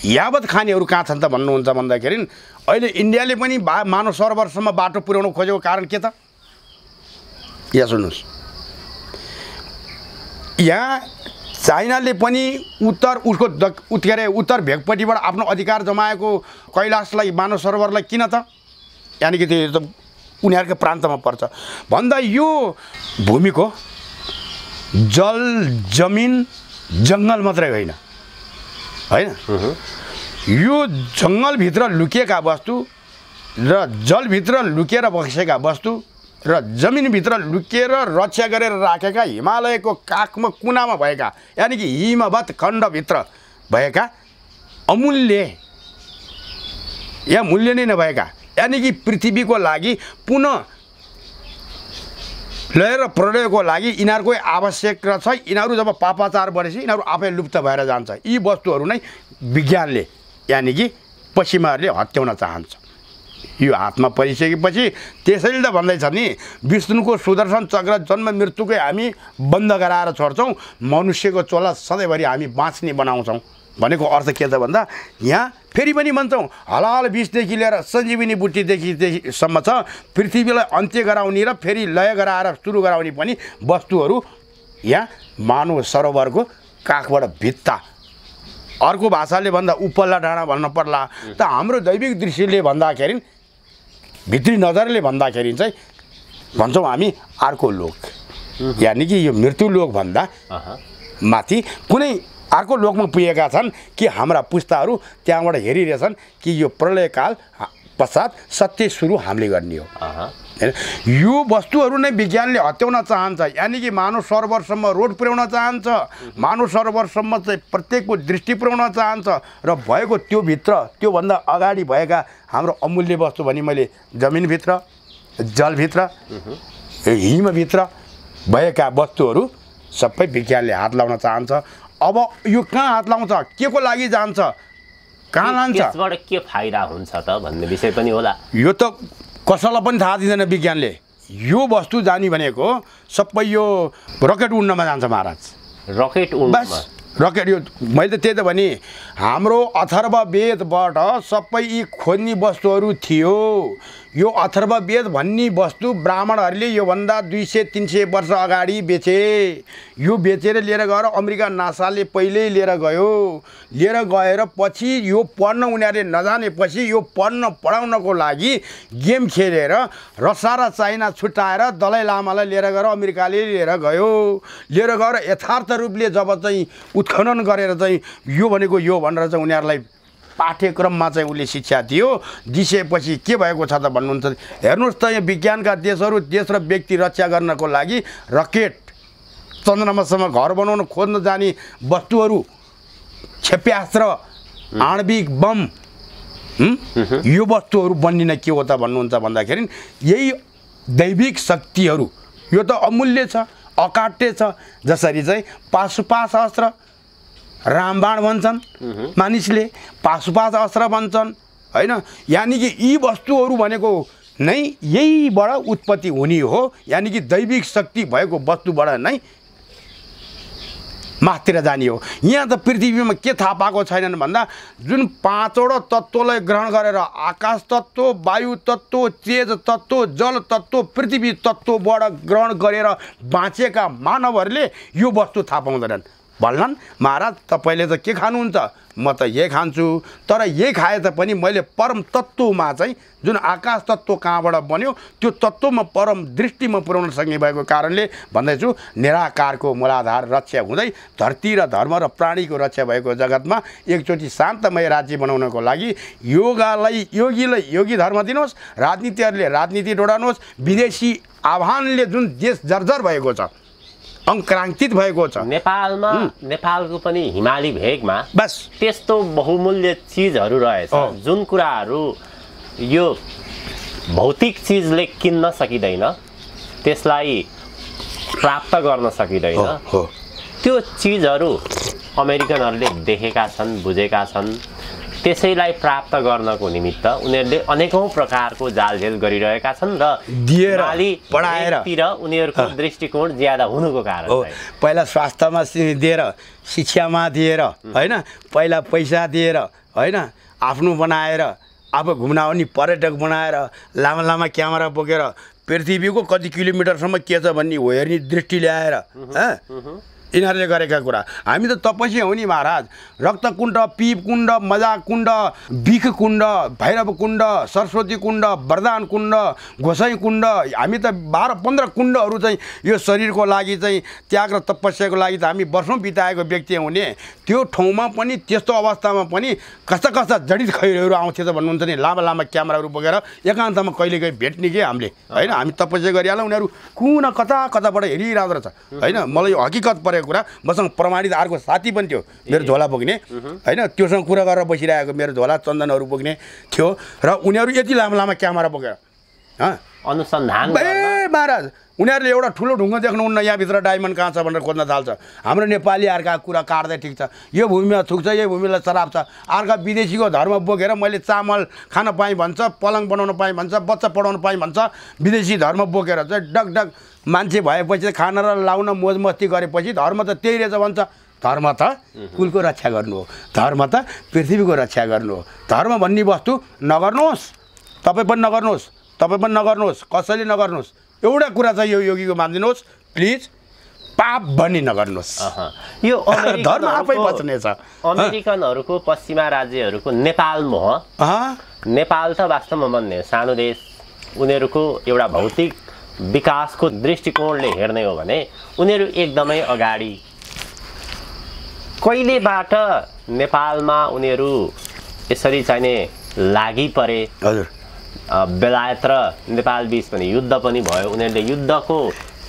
यावत खानीहरू कहाँ छन् त भन्नुहुन्छ भन्दाखेरि अहिले इन्डियाले पनि मानव सरोवरसम्म बाटो पुर्याउन खोजेको कारण के त? या सुन्नुहोस्, यहाँ चाइनाले पनि उत्तर भेगपट्टिबाट आफ्नो अधिकार जमाएको कैलाशलाई, मानव सरोवरलाई किन त, यानि कि त्यो त उनीहरूकै प्रान्तमा पर्छ भन्दा यो भूमिको जल, जमिन, जङ्गल मात्रै होइन, होइन? यो जङ्गलभित्र लुकिएका वस्तु र जलभित्र लुकेर बसेका वस्तु र जमिनभित्र लुकेर रक्षा गरेर राखेका हिमालयको काखमा कुनामा भएका, यानि कि हिमवत् खण्डभित्र भएका अमूल्य या मूल्य नै नभएका, यानि कि पृथ्वीको लागि पुनः लय र प्रलयको लागि यिनीहरूकै आवश्यक छ। यिनीहरू जब पापाचार बढेपछि यिनीहरू आफै लुप्त भएर जान्छ। यी वस्तुहरू नै विज्ञानले, यानि कि पश्चिमाहरूले हत्याउन चाहन्छ। यो हातमा परिसकेपछि त्यसैले त भन्दैछ नि, विष्णुको सुदर्शन चक्र जन्म मृत्युकै हामी बन्द गराएर छोड्छौँ, मनुष्यको चोला सधैँभरि हामी बाँच्ने बनाउँछौँ भनेको अर्थ के त भन्दा यहाँ फेरि पनि भन्छौँ हलाल विषदेखि लिएर सञ्जीवनी बुट्टीदेखिसम्म छ। पृथ्वीलाई अन्त्य गराउने र फेरि लय गराएर सुरु गराउने पनि वस्तुहरू यहाँ मानव सरोवरको काखबाट भित्ता, अर्को भाषाले भन्दा उपल्ला डाँडा भन्न पर्ला त हाम्रो दैविक दृष्टिले भन्दाखेरि, भित्री नजरले भन्दाखेरि चाहिँ भन्छौँ हामी अर्को लोक, यानि कि यो मृत्यु लोक भन्दा माथि कुनै अर्को लोकमा पुगेका छन् कि हाम्रा पुस्ताहरू त्यहाँबाट हेरिरहेछन् कि यो प्रलयकाल पश्चात सत्य सुरु हामीले गर्ने हो। यो वस्तुहरू नै विज्ञानले हत्याउन चाहन्छ, यानि कि मानव सरोवरसम्म रोड पुर्याउन चाहन्छ, मानव सरोवरसम्म चाहिँ प्रत्येकको दृष्टि पुर्याउन चाहन्छ र भएको त्यो भित्र त्योभन्दा अगाडि भएका हाम्रो अमूल्य वस्तु भने मैले जमिनभित्र, जलभित्र, हिमभित्र भएका वस्तुहरू सबै विज्ञानले हात लाउन चाहन्छ। अब यो कहाँ हात लाउँछ, के को लागि जान्छ, कहाँ लान्छ, यसबाट के फाइदा हुन्छ त भन्ने विषय पनि होला। यो त कसैलाई पनि थाहा दिँदैन विज्ञानले। यो वस्तु जाने भनेको सबै यो रकेट उड्नमा जान्छ महाराज, रकेट उड्नमा, बस रकेट। यो मैले त त्यही त भने हाम्रो अथर्ववेदबाट सबै यी खोज्ने वस्तुहरू थियो। यो अथर्ववेद भन्ने वस्तु ब्राह्मणहरूले योभन्दा 200-300 वर्ष अगाडि बेचे। यो बेचेर लिएर गएर अमेरिका नासाले पहिल्यै लिएर गयो। लिएर गएर पछि यो पढ्न उनीहरूले नजानेपछि यो पढाउनको लागि गेम खेलेर रसिया र चाइना छुट्याएर दलाई लामालाई लिएर गएर अमेरिकाले लिएर गयो। लिएर गएर यथार्थ रूपले जब चाहिँ उत्खनन गरेर चाहिँ यो भनेको यो भनेर चाहिँ उनीहरूलाई पाठ्यक्रममा चाहिँ उसले शिक्षा दियो। दिइसकेपछि के भएको छ त भन्नुहुन्छ, हेर्नुहोस् त यहाँ विज्ञानका देशहरू देश र व्यक्ति रक्षा गर्नको लागि रकेट, चन्द्रमासम्म घर बनाउन खोज्न जाने वस्तुहरू, क्षेप्यास्त्र, आणविक बम, यो वस्तुहरू बनिन के हो त भन्नुहुन्छ भन्दाखेरि यही दैविक शक्तिहरू। यो त अमूल्य छ, अकाट्य छ। जसरी चाहिँ पाशुपाश अस्त्र रामबाण भन्छन् मानिसले, पाशुपात अस्त्र भन्छन् होइन। यानि कि यी वस्तुहरू भनेको नै यहीबाट उत्पत्ति हुने हो, यानि कि दैविक शक्ति भएको वस्तुबाट नै मासतिर जाने हो। यहाँ त पृथ्वीमा के थाहा पाएको छैनन् भन्दा जुन 5वटा तत्त्वलाई ग्रहण गरेर आकाश तत्त्व, वायु तत्त्व, तेज तत्त्व, जल तत्त्व, पृथ्वी तत्त्वबाट ग्रहण गरेर बाँचेका मानवहरूले यो वस्तु थाहा पाउँदैनन्। भन्लान् महाराज तपाईँले त के खानुहुन्छ, म त यही खान्छु, तर यही खाए तापनि मैले परम तत्त्वमा चाहिँ जुन आकाश तत्त्व कहाँबाट बन्यो त्यो तत्त्वमा परम दृष्टिमा पुर्याउन सक्ने भएको कारणले भन्दैछु, निराकारको मूलाधार रक्षा हुँदै धरती र धर्म र प्राणीको रक्षा भएको जगतमा एकचोटि शान्तमय राज्य बनाउनको लागि योगीलाई योगी धर्म दिनुहोस्, राजनीतिहरूले राजनीति डोडाउनुहोस्। विदेशी आह्वानले जुन देश जर्जर भएको छ, अङ्क्रान्तित भएको छ, नेपालमा नेपालको पनि हिमाली भेगमा बस त्यस्तो बहुमूल्य चिजहरू रहेछ जुन कुराहरू यो भौतिक चिजले किन्न सकिँदैन, त्यसलाई प्राप्त गर्न सकिँदैन। त्यो चिजहरू अमेरिकनहरूले देखेका छन्, बुझेका छन्। त्यसैलाई प्राप्त गर्नको निमित्त उनीहरूले अनेकौं प्रकारको जालझेल गरिरहेका छन् र दिएर पढाएर उनीहरूको दृष्टिकोण ज्यादा हुनुको कारण हो। पहिला स्वास्थ्यमा दिएर, शिक्षामा दिएर होइन, पहिला पैसा दिएर होइन, आफ्नो बनाएर, अब घुम्न आउने पर्यटक बनाएर, लामा लामा क्यामेरा बोकेर पृथ्वीको कति किलोमिटरसम्म के छ भन्ने हेर्ने दृष्टि ल्याएर यिनीहरूले गरेका कुरा। हामी त तपस्या हो नि महाराज। रक्तकुण्ड, पीपकुण्ड, मजाक कुण्ड, बिख कुण्ड, भैरव कुण्ड, सरस्वती कुण्ड, वरदान कुण्ड, गोसाई कुण्ड, हामी त 12-15 कुण्डहरू चाहिँ यो शरीरको लागि चाहिँ त्याग र तपस्याको लागि त हामी वर्षौँ बिताएको व्यक्ति हुने। त्यो ठाउँमा पनि त्यस्तो अवस्थामा पनि कस्ता कस्ता जडित खैरहरू आउँथ्यो त भन्नुहुन्छ नि, लामा लामा क्यामेराहरू बोकेर एकान्तमा कहिलेकाहीँ भेट्ने के हामीले होइन। हामी तपस्या गरिहाल्छ, उनीहरू कुन कता कताबाट हेरिरहेको रहेछ होइन। मलाई यो हकिकत परेको कुरा, मसँग प्रमाणित अर्को साथी पनि थियो मेरो झोला बोक्ने होइन, त्योसँग कुरा गरेर बसिरहेको मेरो झोला चन्दनहरू बोक्ने थियो र उनीहरू यति लामो लामो क्यामेरा बोकेर अनुसन्धान महाराज उनीहरूले एउटा ठुलो ढुङ्गा देख्नुहुन्न, यहाँभित्र डायमन्ड कहाँ छ भनेर खोज्न थाल्छ। हाम्रो नेपालीहरूका कुरा काट्दै ठिक छ, यो भूमिमा थुक्छ, यो भूमिलाई शराब छ। अर्का विदेशीको धर्म बोकेर मैले चामल खान पाएँ भन्छ, पलङ बनाउन पाएँ भन्छ, बच्चा पढाउन पाएँ भन्छ। विदेशी धर्म बोकेर चाहिँ डग डग मान्छे भएपछि खान र लाउन मोज मस्ती गरेपछि धर्म त त्यही रहेछ भन्छ। धर्म त कुलको रक्षा गर्नु हो, धर्म त पृथ्वीको रक्षा गर्नु हो। धर्म भन्ने वस्तु नगर्नुहोस्, तपाईँ पनि नगर्नुहोस्, तपाईँ पनि नगर्नुहोस्, कसैले नगर्नुहोस्। एउटा कुरा चाहिँ यो योगीको मानिदिनुहोस् प्लिज, पाप भन्ने नगर्नुहोस्। यो धर्म आफै बच्नेछ। अमेरिकनहरूको पश्चिमा राज्यहरूको नेपाल मोह, नेपाल त वास्तवमा भन्ने सानो देश, उनीहरूको एउटा भौतिक विकासको दृष्टिकोणले हेर्ने हो भने उनीहरू एकदमै अगाडि। कहिलेबाट नेपालमा उनीहरू यसरी चाहिने लागि परे। हजुर, बेलायत र नेपाल बीच पनि युद्ध पनि भयो, उनीहरूले युद्धको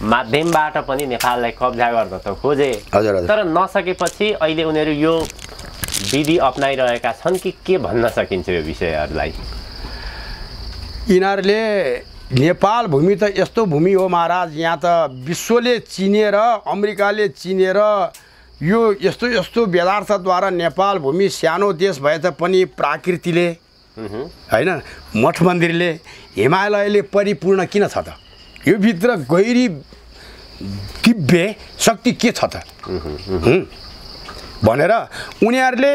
माध्यमबाट पनि नेपाललाई कब्जा गर्न त खोजे, तर नसकेपछि अहिले उनीहरू यो विधि अपनाइरहेका छन् कि के भन्न सकिन्छ यो विषयहरूलाई? यिनीहरूले नेपाल भूमि त यस्तो भूमि हो महाराज, यहाँ त विश्वले चिनेर, अमेरिकाले चिनेर यो यस्तो यस्तो बेदार्थद्वारा नेपाल भूमि सानो देश भए तापनि प्राकृतिले होइन, मठ मन्दिरले, हिमालयले परिपूर्ण किन छ त? यो भित्र गहिरी दिव्य शक्ति के छ त भनेर उनीहरूले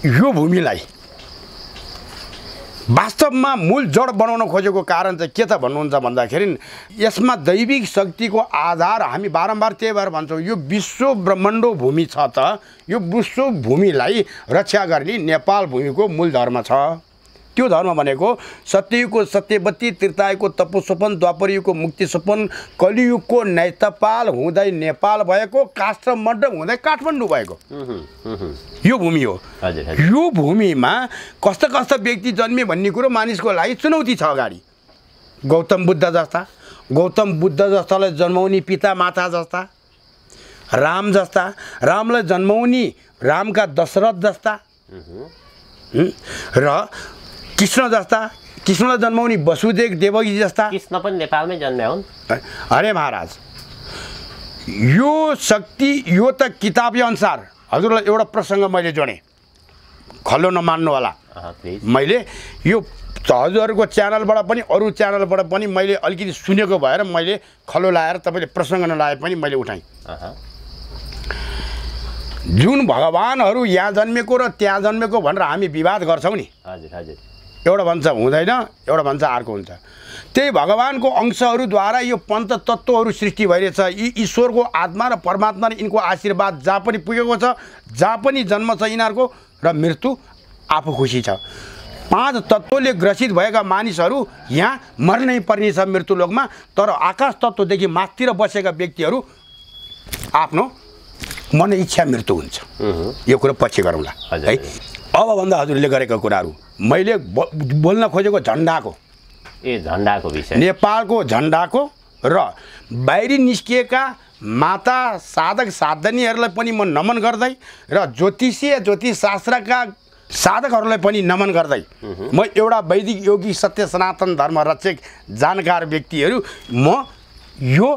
यो भूमिलाई वास्तवमा मूल जड बनाउन खोजेको कारण चाहिँ के त भन्नुहुन्छ भन्दाखेरि यसमा दैविक शक्तिको आधार हामी बारम्बार त्यही भएर भन्छौँ, यो विश्व ब्रह्माण्ड भूमि छ त, यो विश्व भूमिलाई रक्षा गर्ने नेपाल भूमिको मूल धर्म छ। त्यो धर्म भनेको सत्ययुगको सत्यवती, त्रेतायुगको तपोसोपन, द्वापरयुगको मुक्तिसोपन, कलियुगको नैतपाल हुँदै नेपाल भएको, काष्ठमण्डप हुँदै काठमाडौँ भएको यो भूमि हो। यो भूमिमा कस्ता कस्ता व्यक्ति जन्मे भन्ने कुरो मानिसको लागि चुनौती छ अगाडि। गौतम बुद्ध जस्तालाई जन्माउने पिता माता जस्ता, राम जस्ता, रामलाई जन्माउने रामका दशरथ जस्ता र कृष्ण जस्ता, कृष्णलाई जन्माउने वसुदेव देवकी जस्ता। कृष्ण पनि नेपालमै जन्मे हुन्। अरे महाराज यो शक्ति यो त किताबी अनुसार हजुरलाई एउटा प्रसङ्ग मैले जोडेँ खल्लो नमान्नु होला प्लिज मैले यो हजुरहरूको च्यानलबाट पनि अरू च्यानलबाट पनि मैले अलिकति सुनेको भएर मैले खल्लो लाएर तपाईँले प्रसङ्ग नलाए पनि मैले उठाएँ जुन भगवानहरू यहाँ जन्मेको र त्यहाँ जन्मेको भनेर हामी विवाद गर्छौँ नि हजुर हजुर एउटा भन्छ हुँदैन एउटा भन्छ अर्को हुन्छ त्यही भगवानको अंशहरूद्वारा यो पञ्चतत्त्वहरू सृष्टि भइरहेछ यी ईश्वरको आत्मा र परमात्मा र यिनको आशीर्वाद जहाँ पनि पुगेको छ जहाँ पनि जन्म छ यिनीहरूको र मृत्यु आफू खुसी छ 5 तत्त्वले ग्रसित भएका मानिसहरू यहाँ मर्नै पर्ने छ मृत्युलोकमा तर आकाश तत्त्वदेखि माथितिर बसेका व्यक्तिहरू आफ्नो मन इच्छा मृत्यु हुन्छ यो कुरा पछि गरौँला है अब भन्दा हजुरले गरेका कुराहरू मैले बोल्न खोजेको झन्डाको झन्डाको विषय नेपालको झन्डाको र बाहिरी निस्किएका माता साधक साधनीहरूलाई पनि म नमन गर्दै र ज्योतिषीय ज्योतिष शास्त्रका साधकहरूलाई पनि नमन गर्दै म एउटा वैदिक योगी सत्य सनातन धर्म रक्षक जानकार व्यक्तिहरू म यो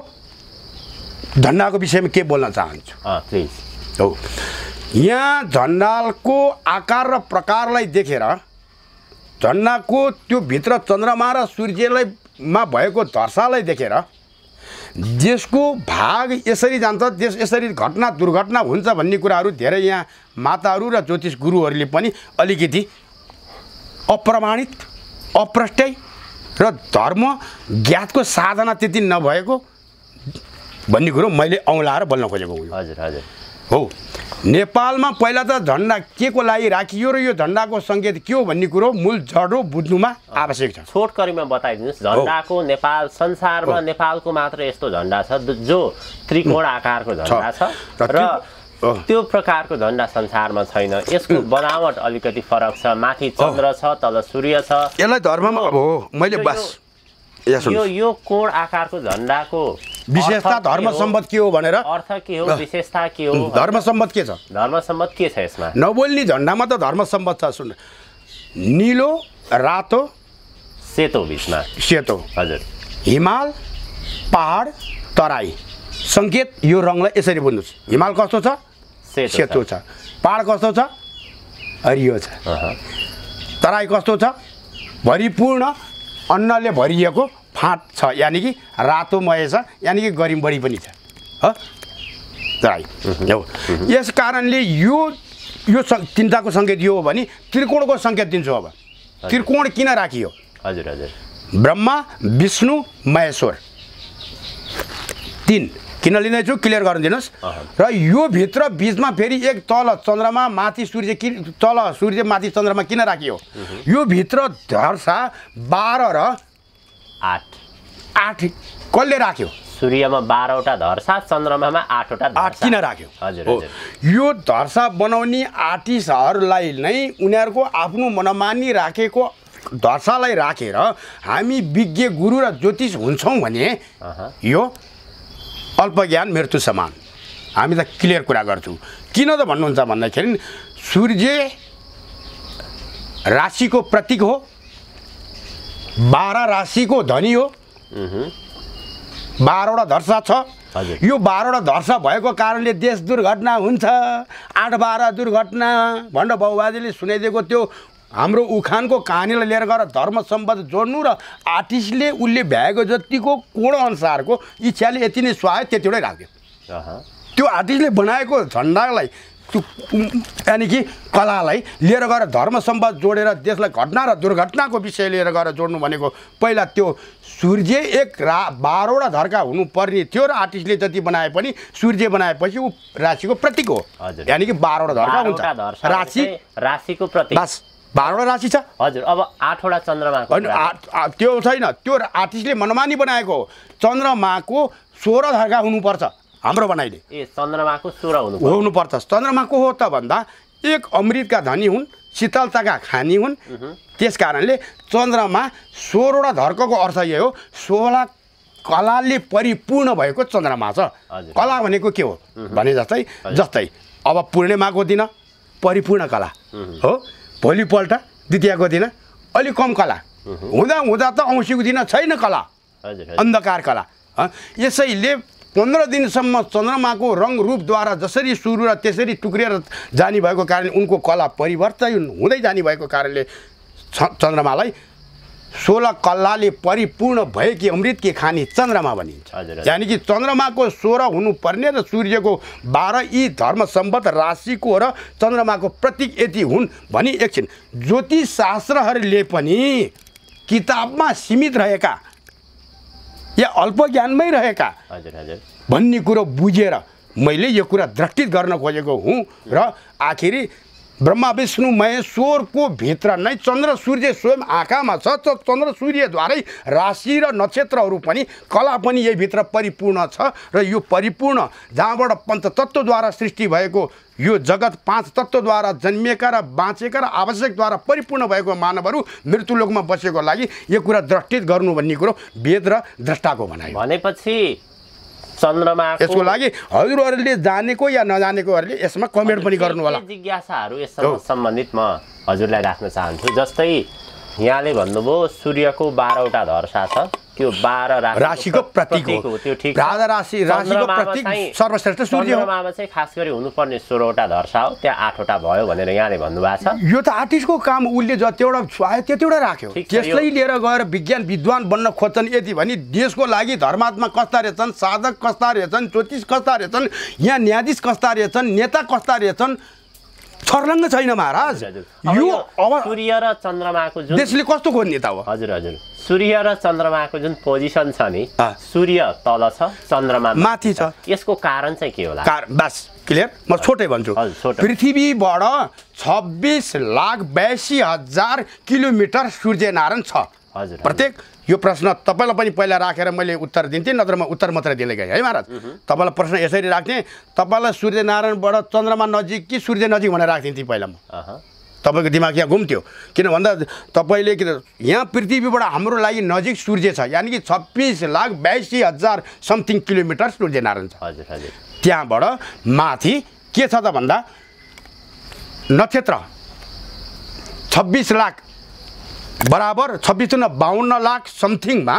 झन्डाको विषयमा के बोल्न चाहन्छु प्लिज हो यहाँ झन्डाको आकार र प्रकारलाई देखेर झन्डाको त्यो भित्र चन्द्रमा र सूर्यलाई मा भएको धर्सालाई देखेर देशको भाग यसरी जान्छ देश यसरी घटना दुर्घटना हुन्छ भन्ने कुराहरू धेरै यहाँ माताहरू र ज्योतिष गुरुहरूले पनि अलिकति अप्रमाणित अप्रष्टै र धर्म ज्ञातको साधना त्यति नभएको भन्ने कुरो मैले औँलाएर बोल्न खोजेको हुँ हजुर हजुर हो नेपालमा पहिला त झन्डा के को लागि राखियो र यो झन्डाको सङ्केत के हो भन्ने कुरो मूल जडो बुझ्नुमा आवश्यक छ छोटकरीमा बताइदिनुहोस् झन्डाको नेपाल संसारमा नेपालको मात्र यस्तो झन्डा छ जो त्रिकोण आकारको झन्डा छ र त्यो प्रकारको झन्डा संसारमा छैन यसको बनावट अलिकति फरक छ माथि चन्द्र छ तल सूर्य छ यसलाई धर्ममा हो मैले बस यो कोण आकारको झन्डाको विशेषता धर्म सम्बत के हो भनेर अर्थ के हो विशेषता के हो धर्म सम्बत के छ धर्म सम्बत के छ यसमा नबोल्ने झन्डामा त धर्म सम्बत छ सुन नीलो रातो सेतो बिचमा सेतो हजुर हिमाल पहाड तराई सङ्केत यो रङलाई यसरी बुझ्नुहोस् हिमाल कस्तो छ सेतो छ पहाड कस्तो छ हरियो छ तराई कस्तो छ भरिपूर्ण अन्नले भरिएको फाँट छ यानि कि रातोमय छ यानि कि गरिम बढी पनि छ तराई हो यस कारणले यो चिन्ताको सङ्केत यो हो भने त्रिकोणको सङ्केत दिन्छु अब त्रिकोण किन राखियो हजुर हजुर ब्रह्मा विष्णु महेश्वर 3 किन लिँदैछु क्लियर गरिदिनुहोस् र यो भित्र बिचमा फेरि एक तल चन्द्रमा माथि सूर्य तल सूर्य माथि चन्द्रमा किन राखियो यो भित्र धर्सा 12 र 8 कसले राख्यो सूर्यमा 12 वटा धर्सा चन्द्रमामा 8 वटा धर्सा 8 किन राख्यो हजुर हजुर यो धर्सा बनाउने आर्टिस्टहरूलाई नै उनीहरूको आफ्नो मनमानी राखेको धर्सालाई राखेर हामी विज्ञ गुरु र ज्योतिष हुन्छौँ भने यो अल्पज्ञान मृत्यु समान हामी त क्लियर कुरा गर्छौँ किन त भन्नुहुन्छ भन्दाखेरि सूर्य राशिको प्रतीक हो 12 राशिको धनी हो 12 वटा धर्सा छ यो 12 वटा धर्सा भएको कारणले देश दुर्घटना हुन्छ 8-12 दुर्घटना भनेर बाबुबाजेले सुनाइदिएको त्यो हाम्रो उखानको कहानीलाई लिएर गएर धर्म सम्बन्ध जोड्नु र आर्टिस्टले उसले भ्याएको जतिको कोण अनुसारको इच्छाले यति नै सुहायो त्यतिवटै राख्यो त्यो आर्टिस्टले बनाएको झन्डालाई त्यो यानि कि कलालाई लिएर गएर धर्म सम्बन्ध जोडेर देशलाई घटना र दुर्घटनाको विषय लिएर गएर जोड्नु भनेको पहिला त्यो सूर्य एक 12 वटा धर्का हुनुपर्ने थियो र आर्टिस्टले जति बनाए पनि सूर्य बनाएपछि ऊ राशिको प्रतीक हो यानि कि 12 वटा धर्का हुन्छ राशिको प्रतीक बस 12 वटा राशि छ हजुर अब 8 वटा चन्द्रमाको त्यो छैन त्यो आर्टिस्टले मनमानी बनाएको हो चन्द्रमाको 16 धर्का हुनुपर्छ हाम्रो बनाइले चन्द्रमाको 16 हुनुपर्छ चन्द्रमाको हो त भन्दा एक अमृतका धनी हुन् शीतलताका खानी हुन् त्यस कारणले चन्द्रमा 16 वटा धर्कको अर्थ यही हो 16 कलाले परिपूर्ण भएको चन्द्रमा छ कला भनेको के हो भने जस्तै अब पूर्णिमाको दिन परिपूर्ण कला हो भोलिपल्ट द्वितीयको दिन अलि कम कला हुँदा त औँसीको दिन छैन कला अन्धकार कला यसैले 15 दिनसम्म चन्द्रमाको रङ रूपद्वारा जसरी सुरु र त्यसरी टुक्रिएर जाने भएको कारण उनको कला परिवर्तन हुँदै जाने भएको कारणले चन्द्रमालाई 16 कलाले परिपूर्ण भएकी अमृतकी खानी चन्द्रमा भनिन्छ। यानि कि चन्द्रमाको 16 हुनुपर्ने र सूर्यको 12 यी धर्म सम्बद्ध राशिको र चन्द्रमाको प्रतीक यति हुन् भनी एकछिन ज्योतिष शास्त्रहरूले पनि किताबमा सीमित रहेका या अल्प ज्ञानमै रहेका भन्ने कुरो बुझेर मैले यो कुरा दृष्टित गर्न खोजेको हुँ र आखिरी ब्रह्मा विष्णु महेश्वरको भित्र नै चन्द्र सूर्य स्वयं आँखामा छ। चन्द्र सूर्यद्वारै राशि र नक्षत्रहरू पनि कला पनि यही भित्र परिपूर्ण छ र यो परिपूर्ण जहाँबाट पञ्चतत्त्वद्वारा सृष्टि भएको यो जगत 5 तत्त्वद्वारा जन्मिएका र बाँचेका र आवश्यकद्वारा परिपूर्ण भएको मानवहरू मृत्युलोकमा बसेको लागि यो कुरा दृष्टित गर्नु भन्ने कुरो वेद र द्रष्टाको भनाइ भनेपछि चन्द्रमा यसको लागि हजुरहरूले जानेको या नजानेकोहरूले यसमा कमेन्ट पनि गर्नु होला। जिज्ञासाहरू यससँग सम्बन्धित म हजुरलाई राख्न चाहन्छु। जस्तै यहाँले भन्नुभयो सूर्यको 12 वटा धर्सा छ, त्यो 12 राशिको प्रतीक हो। त्यो ठीक राजा राशि राशिको प्रतीक सर्वश्रेष्ठ सूर्य हो। चन्द्रमामा चाहिँ खास गरी हुनुपर्ने 16 वटा धर्सा हो, त्यहाँ 8 वटा भयो भनेर यहाँले भन्नुभएको छ। यो त आर्टिस्टको काम, उसले जतिवटा आयो त्यतिवटा राख्यो, त्यसलाई लिएर गएर विज्ञान विद्वान बन्न खोज्छन् यति भनी देशको लागि धर्मात्मा कस्ता रहेछन्, साधक कस्ता रहेछन्, ज्योतिष कस्ता रहेछन्, यहाँ न्यायाधीश कस्ता रहेछन्, नेता कस्ता रहेछन्, छर्लङ्ग छैन महाराज। यो अब सूर्य र चन्द्रमाको जुन देशले कस्तो खोज्ने त हो? हजुर हजुर, सूर्य र चन्द्रमाको जुन पोजिसन छ नि, सूर्य तल छ चन्द्रमा माथि छ, यसको कारण चाहिँ के होला? बस क्लियर, म छोटै भन्छु। पृथ्वीबाट 26,82,000 किलोमिटर सूर्यनारायण छ। हजुर, प्रत्येक यो प्रश्न तपाईँलाई पनि पहिला राखेर मैले उत्तर दिन्थेँ, नत्र म उत्तर मात्रै दिँदै गएँ है महाराज। तपाईँलाई प्रश्न यसरी राख्थेँ, तपाईँलाई सूर्यनारायणबाट चन्द्रमा नजिक कि सूर्य नजिक भनेर राख्थेँ पहिला म। तपाईँको दिमाग यहाँ घुम्थ्यो, किन भन्दा तपाईँले यहाँ पृथ्वीबाट हाम्रो लागि नजिक सूर्य छ, यानि कि 26,82,000 समथिङ किलोमिटर सूर्यनारायण छ। हजुर हजुर, त्यहाँबाट माथि के छ त भन्दा नक्षत्र 26 लाख बराबर 26,52 लाख समथिङमा,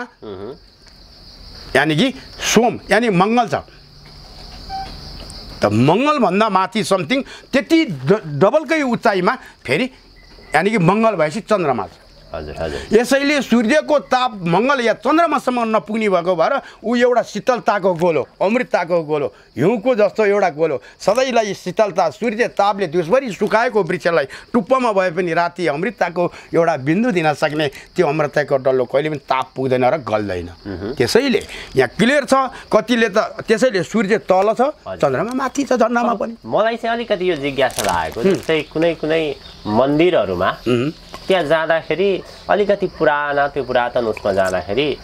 यानि कि सोम यानि मङ्गल छ। त मङ्गलभन्दा माथि समथिङ त्यति डबलकै उचाइमा फेरि यानि कि मङ्गल भएपछि चन्द्रमा छ। हजुर हजुर, यसैले सूर्यको ताप मङ्गल या चन्द्रमासम्म नपुग्ने भएको भएर ऊ एउटा शीतलताको गोलो, अमृतताको गोलो, हिउँको जस्तो एउटा गोलो, सधैँलाई शीतलता सूर्य तापले दिउँसभरि सुकाएको वृक्षलाई टुप्पोमा भए पनि राति अमृतताको एउटा बिन्दु दिन सक्ने त्यो अमृतताको डल्लो कहिले पनि ताप पुग्दैन र गल्दैन। त्यसैले यहाँ क्लियर छ, कतिले त त्यसैले सूर्य तल छ, चन्द्रमा माथि छ झन्डामा पनि। मलाई चाहिँ अलिकति यो जिज्ञासा लागेको, जस्तै कुनै कुनै मन्दिरहरूमा त्यहाँ जाँदाखेरि अलिकति त्यो पुरातन उसमा जाँदाखेरि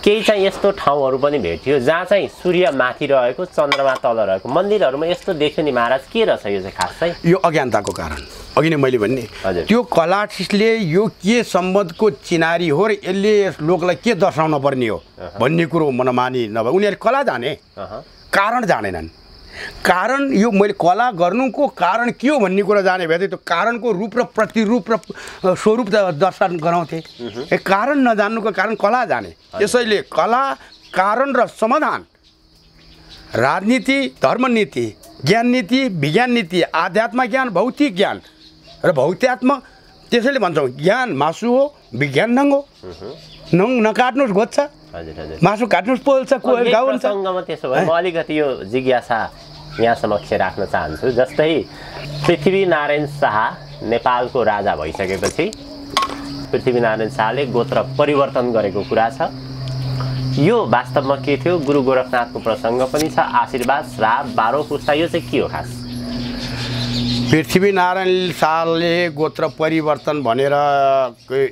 केही चाहिँ यस्तो ठाउँहरू पनि भेटियो जहाँ चाहिँ सूर्य माथि रहेको चन्द्रमा तल रहेको मन्दिरहरूमा यस्तो देख्यो नि महाराज। के रहेछ यो चाहिँ खास चाहिँ? यो अज्ञानताको कारण, अघि नै मैले भन्ने त्यो कलार्टिस्टले यो के सम्बन्धको चिनारी हो र यसले लोकलाई के दर्शाउन पर्ने हो भन्ने कुरो मनमानी नभए उनीहरूले कला जाने, कारण जानेनन्। कारण यो मैले कला गर्नुको कारण के हो भन्ने कुरा जाने भए त्यो कारणको रूप र प्रतिरूप र स्वरूप दर्शन गराउँथे। कारण नजान्नुको कारण कला जाने। यसैले कला, कारण र समाधान, राजनीति, धर्मनीति, ज्ञान नीति, विज्ञान नीति, आध्यात्म ज्ञान, भौतिक ज्ञान र भौत्यात्म, त्यसैले भन्छौँ ज्ञान मासु हो, विज्ञान नङ हो। नङ नकाट्नुहोस् घोज्छ, मासु काट्नुहोस् पोल्छ, गाउँछ। त्यसो भए म अलिकति यो जिज्ञासा यहाँ समक्ष राख्न चाहन्छु। जस्तै पृथ्वीनारायण शाह नेपालको राजा भइसकेपछि पृथ्वीनारायण शाहले गोत्र परिवर्तन गरेको कुरा छ। यो वास्तवमा के थियो? गुरु गोरखनाथको प्रसङ्ग पनि छ, आशीर्वाद, श्राप, 12 पुस्ता, यो चाहिँ के हो खास? पृथ्वीनारायण शाहले गोत्र परिवर्तन भनेर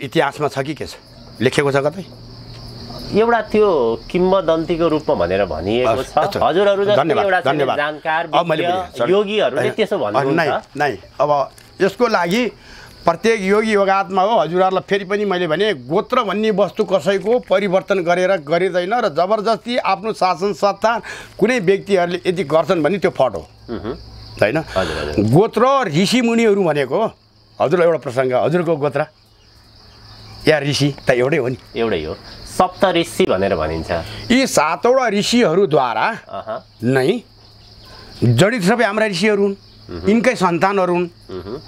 इतिहासमा छ कि के छ? लेखेको छ कतै? एउटा त्यो किम्वदन्तीको रूपमा भनेर भनिएको छ। हजुरहरू जस्तै एउटा जानकार योगीहरूले त्यसो भन्नुहुन्छ। नै अब यसको लागि प्रत्येक योगी योगात्मा हो। हजुरहरूलाई फेरि पनि मैले भने गोत्र भन्ने वस्तु कसैको परिवर्तन गरिँदैन र जबरजस्ती आफ्नो शासन सत्ता कुनै व्यक्तिहरूले यदि गर्छन् भने त्यो फट हो, होइन? गोत्र ऋषिमुनिहरू भनेको हजुरलाई एउटा प्रसङ्ग, हजुरको गोत्र या ऋषि त एउटै हो नि, एउटै हो। सप्त ऋषि भनेर भनिन्छ। यी 7वटा ऋषिहरूद्वारा नै जडित सबै हाम्रा ऋषिहरू हुन्, यिनकै सन्तानहरू हुन्।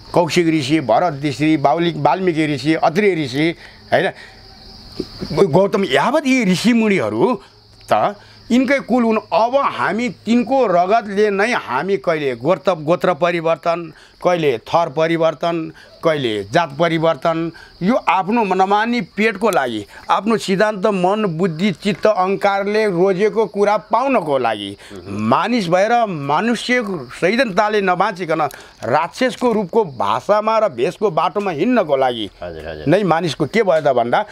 कौशिक ऋषि, भरत ऋषि, वाल्मीकि ऋषि, अत्रेय ऋषि होइन, गौतम, यावत यी ऋषिमुनिहरू त यिनकै कुल हुन्। अब हामी तिनको रगतले नै हामी कहिले गोत्र परिवर्तन, कहिले थर परिवर्तन, कहिले जात परिवर्तन, यो आफ्नो नमानी पेटको लागि, आफ्नो सिद्धान्त मन बुद्धि चित्त अहङ्कारले रोजेको कुरा पाउनको लागि मानिस भएर मनुष्य सैद्धान्तले नबाँचिकन राक्षसको रूपको भाषामा र भेषको बाटोमा हिँड्नको लागि नै मानिसको के भयो त भन्दा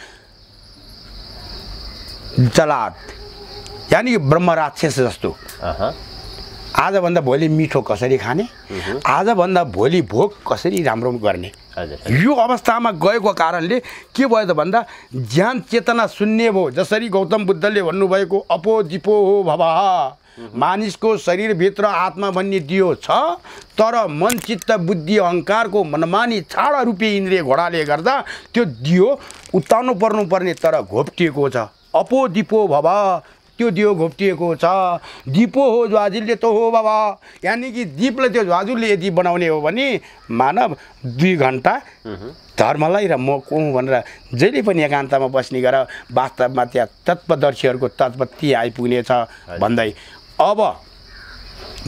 जलाद, यानि कि ब्रह्म राक्षस जस्तो। आजभन्दा भोलि मिठो कसरी खाने, आजभन्दा भोलि भोग कसरी राम्रो गर्ने, यो अवस्थामा गएको कारणले के भयो त भन्दा ज्ञान चेतना शून्य भयो। जसरी गौतम बुद्धले भन्नुभएको अपो दिपो हो भवः, मानिसको शरीरभित्र आत्मा भन्ने दियो छ, तर मन चित्त बुद्धि अहङ्कारको मनमानी छाडा रूपी इन्द्रिय घोडाले गर्दा त्यो दियो उत्ताउनु पर्नुपर्ने तर घोप्टिएको छ। अपो दिपो भवः, त्यो दियो घोप्टिएको छ। दिपो हो ज्वाजुलले त हो बाबा, यानि कि दीपले त्यो ज्वाजुलले यदि बनाउने हो भने मानव 2 घन्टा धर्मलाई र म को हुँ भनेर जहिले पनि एकान्तमा बस्ने गर वास्तवमा त्यहाँ तत्त्वदर्शीहरूको तत्पत्ति आइपुग्नेछ भन्दै अब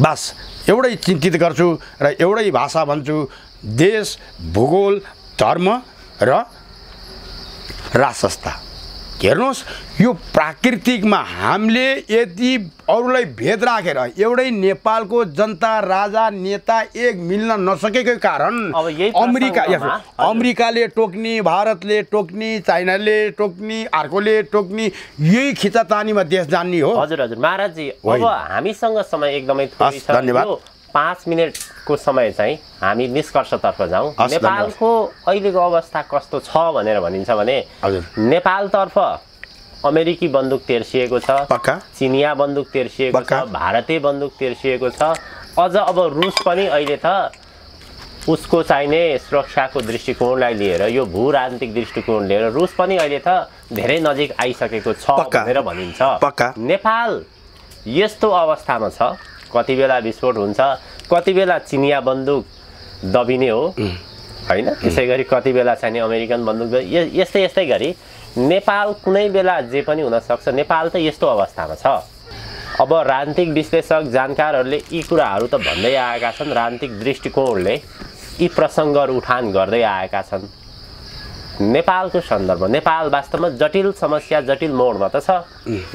बस एउटै चिन्तित गर्छु र एउटै भाषा भन्छु, देश भूगोल धर्म र राजसंस्था। हेर्नुहोस्, यो प्राकृतिकमा हामीले यदि अरूलाई भेद राखेर एउटै नेपालको जनता राजा नेता एक मिल्न नसकेकै कारण अमेरिकाले टोक्ने, भारतले टोक्ने, चाइनाले टोक्ने, अर्कोले टोक्ने, यही खिचातानीमा देश जान्ने हो। हजुर हजुर महाराजजी, अब हामीसँग समय एकदमै थोरै छ। धन्यवाद। 5 मिनेटको समय चाहिँ हामी निष्कर्षतर्फ जाउँ। नेपालको अहिलेको अवस्था कस्तो छ भनेर भनिन्छ भने नेपालतर्फ अमेरिकी बन्दुक तेर्सिएको छ, चिनिया बन्दुक तेर्सिएको छ, भारतीय बन्दुक तेर्सिएको छ, अझ अब रुस पनि अहिले त उसको चाहिने सुरक्षाको दृष्टिकोणलाई लिएर, यो भू राजनीतिक दृष्टिकोण लिएर रुस पनि अहिले त धेरै नजिक आइसकेको छ भनेर भनिन्छ। नेपाल यस्तो अवस्थामा छ, कति बेला विस्फोट हुन्छ, कति बेला चिनिया बन्दुक दबिने हो हैन, त्यसै गरी कति बेला चाहिँ अमेरिकन बन्दुक, यस्तै यस्तै गरी नेपाल कुनै बेला जे पनि हुन सक्छ। नेपाल त यस्तो अवस्थामा छ। अब राजनीतिक विश्लेषक जानकारहरूले यी कुराहरू त भन्दै आएका छन्, राजनीतिक दृष्टिकोणले यी प्रसङ्गहरू उठान गर्दै आएका छन्। नेपालको सन्दर्भ, नेपाल वास्तवमा जटिल समस्या, जटिल मोडमा त छ।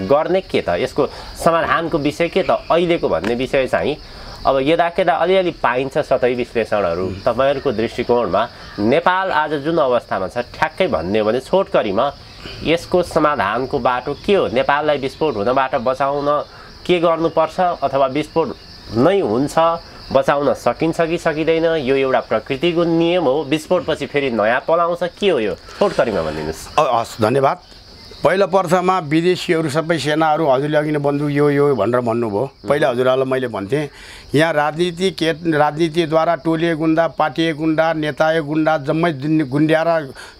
गर्ने के त, यसको समाधानको विषय के त अहिलेको भन्ने विषय चाहिँ अब यदाकेदा अलिअलि पाइन्छ सतही विश्लेषणहरू। तपाईँहरूको दृष्टिकोणमा नेपाल आज जुन अवस्थामा छ ठ्याक्कै भन्ने हो भने छोटकरीमा यसको समाधानको बाटो के हो? नेपाललाई विस्फोट हुनबाट बचाउन के गर्नुपर्छ, अथवा विस्फोट नै हुन्छ बचाउन सकिन्छ कि सकिँदैन? यो एउटा प्रकृतिको नियम हो, विस्फोटपछि फेरि नयाँ पलाउँछ, के हो यो? छोटकरीमा भनिदिनुहोस्। हस्, धन्यवाद। पहिलो प्रथममा विदेशीहरू सबै सेनाहरू हजुरले अघि नै बन्दुक यो भनेर भन्नुभयो। पहिला हजुरहरूलाई मैले भन्थेँ, यहाँ राजनीतिद्वारा टोलिए गुन्डा, पार्टीय गुन्डा, नेताय गुन्डा, जम्मै गुन्डिया र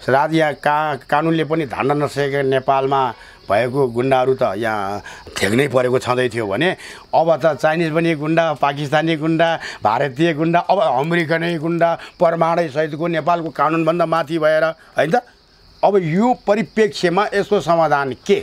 राज्य कानुनले पनि धान्न नसकेको नेपालमा भएको गुन्डाहरू त यहाँ ठेक्नै परेको छँदै थियो भने अब त चाइनिज पनि गुन्डा, पाकिस्तानी गुन्डा, भारतीय गुन्डा, अब अमेरिकनै गुन्डा, परमाणु सहितको नेपालको कानुनभन्दा माथि भएर होइन त। अब यो परिप्रेक्ष्यमा यसको समाधान के?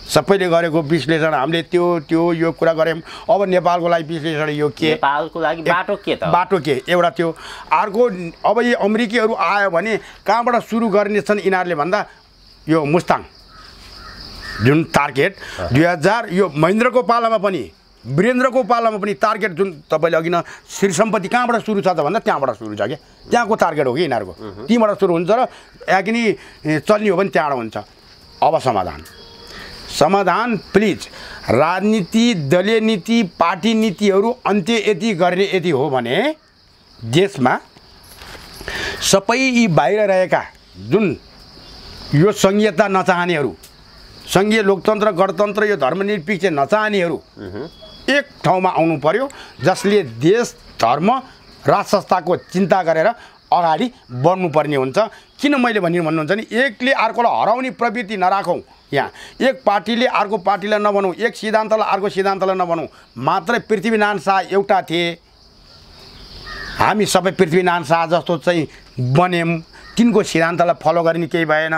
सबैले गरेको विश्लेषण हामीले त्यो यो कुरा गऱ्यौँ। अब नेपालको लागि विश्लेषण यो के? नेपालको लागि बाटो के त? बाटो के? एउटा त्यो। अर्को, अब यो अमेरिकीहरू आयो भने कहाँबाट सुरु गर्नेछन् यिनीहरूले भन्दा यो मुस्ताङ जुन टार्गेट 2000 यो महेन्द्रको पालामा पनि, वीरेन्द्रको पालामा पनि टार्गेट जुन तपाईँले अघि न श्री सम्पत्ति कहाँबाट सुरु छ त भन्दा त्यहाँबाट सुरु छ क्या, त्यहाँको टार्गेट हो कि यिनीहरूको, तीबाट सुरु हुन्छ र यहाँ कि चल्ने हो भने त्यहाँबाट हुन्छ। अब समाधान प्लिज, राजनीति, दलीय नीति, पार्टी नीतिहरू अन्त्य यदि गर्ने यदि हो भने देशमा सबै यी बाहिर रहेका जुन यो सङ्घीयता नचाहनेहरू, सङ्घीय लोकतन्त्र गणतन्त्र यो धर्मनिरपेक्ष नचाहनेहरू एक ठाउँमा आउनु पर्यो, जसले देश धर्म राज संस्थाको चिन्ता गरेर अगाडि बढ्नुपर्ने हुन्छ। किन मैले भन्नुहुन्छ नि एकले अर्कोलाई हराउने प्रवृत्ति नराखौँ। यहाँ एक पार्टीले अर्को पार्टीलाई नभनौँ, एक सिद्धान्तलाई अर्को सिद्धान्तलाई नभनौँ। मात्रै पृथ्वीनारायण शाह एउटा थिए, हामी सबै पृथ्वीनारायण शाह जस्तो चाहिँ बन्यौँ, तिनको सिद्धान्तलाई फलो गर्ने केही भएन।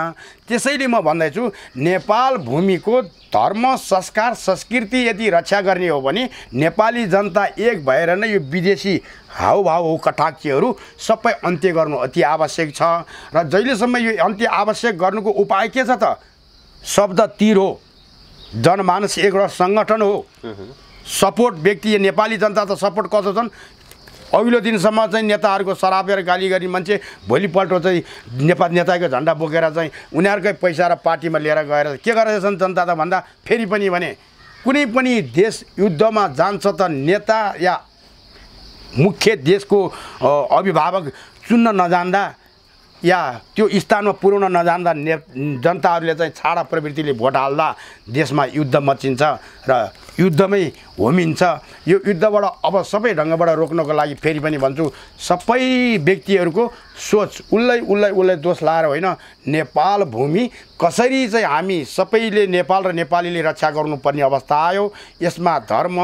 त्यसैले म भन्दैछु नेपाल भूमिको धर्म संस्कार संस्कृति यदि रक्षा गर्ने हो भने नेपाली जनता एक भएर नै यो विदेशी हाउभाउ हो कटाक्षहरू सबै अन्त्य गर्नु अति आवश्यक छ। र जहिलेसम्म यो अन्त्य आवश्यक गर्नुको उपाय के छ त? शब्द तीर हो, जनमानस एउटा सङ्गठन हो, सपोर्ट व्यक्ति नेपाली जनता त सपोर्ट कसो छन्? अघिल्लो दिनसम्म चाहिँ नेताहरूको सरापेर गाली गर्ने मान्छे भोलिपल्ट चाहिँ नेताको झन्डा बोकेर चाहिँ उनीहरूकै पैसा र पार्टीमा लिएर गएर के गरेछन् जनता त भन्दा फेरि पनि भने कुनै पनि देश युद्धमा जान्छ त नेता या मुख्य देशको अभिभावक चुन्न नजान्दा या त्यो स्थानमा पुर्याउन नजान्दा जनताहरूले चाहिँ छाडा प्रवृत्तिले भोट हाल्दा देशमा युद्ध मचिन्छ र युद्धमै होमिन्छ। यो युद्धबाट अब सबै ढङ्गबाट रोक्नको लागि फेरि पनि भन्छु सबै व्यक्तिहरूको सोच उसलाई दोष लाएर होइन, नेपाल भूमि कसरी चाहिँ हामी सबैले नेपाल र नेपालीले रक्षा गर्नुपर्ने अवस्था आयो। यसमा धर्म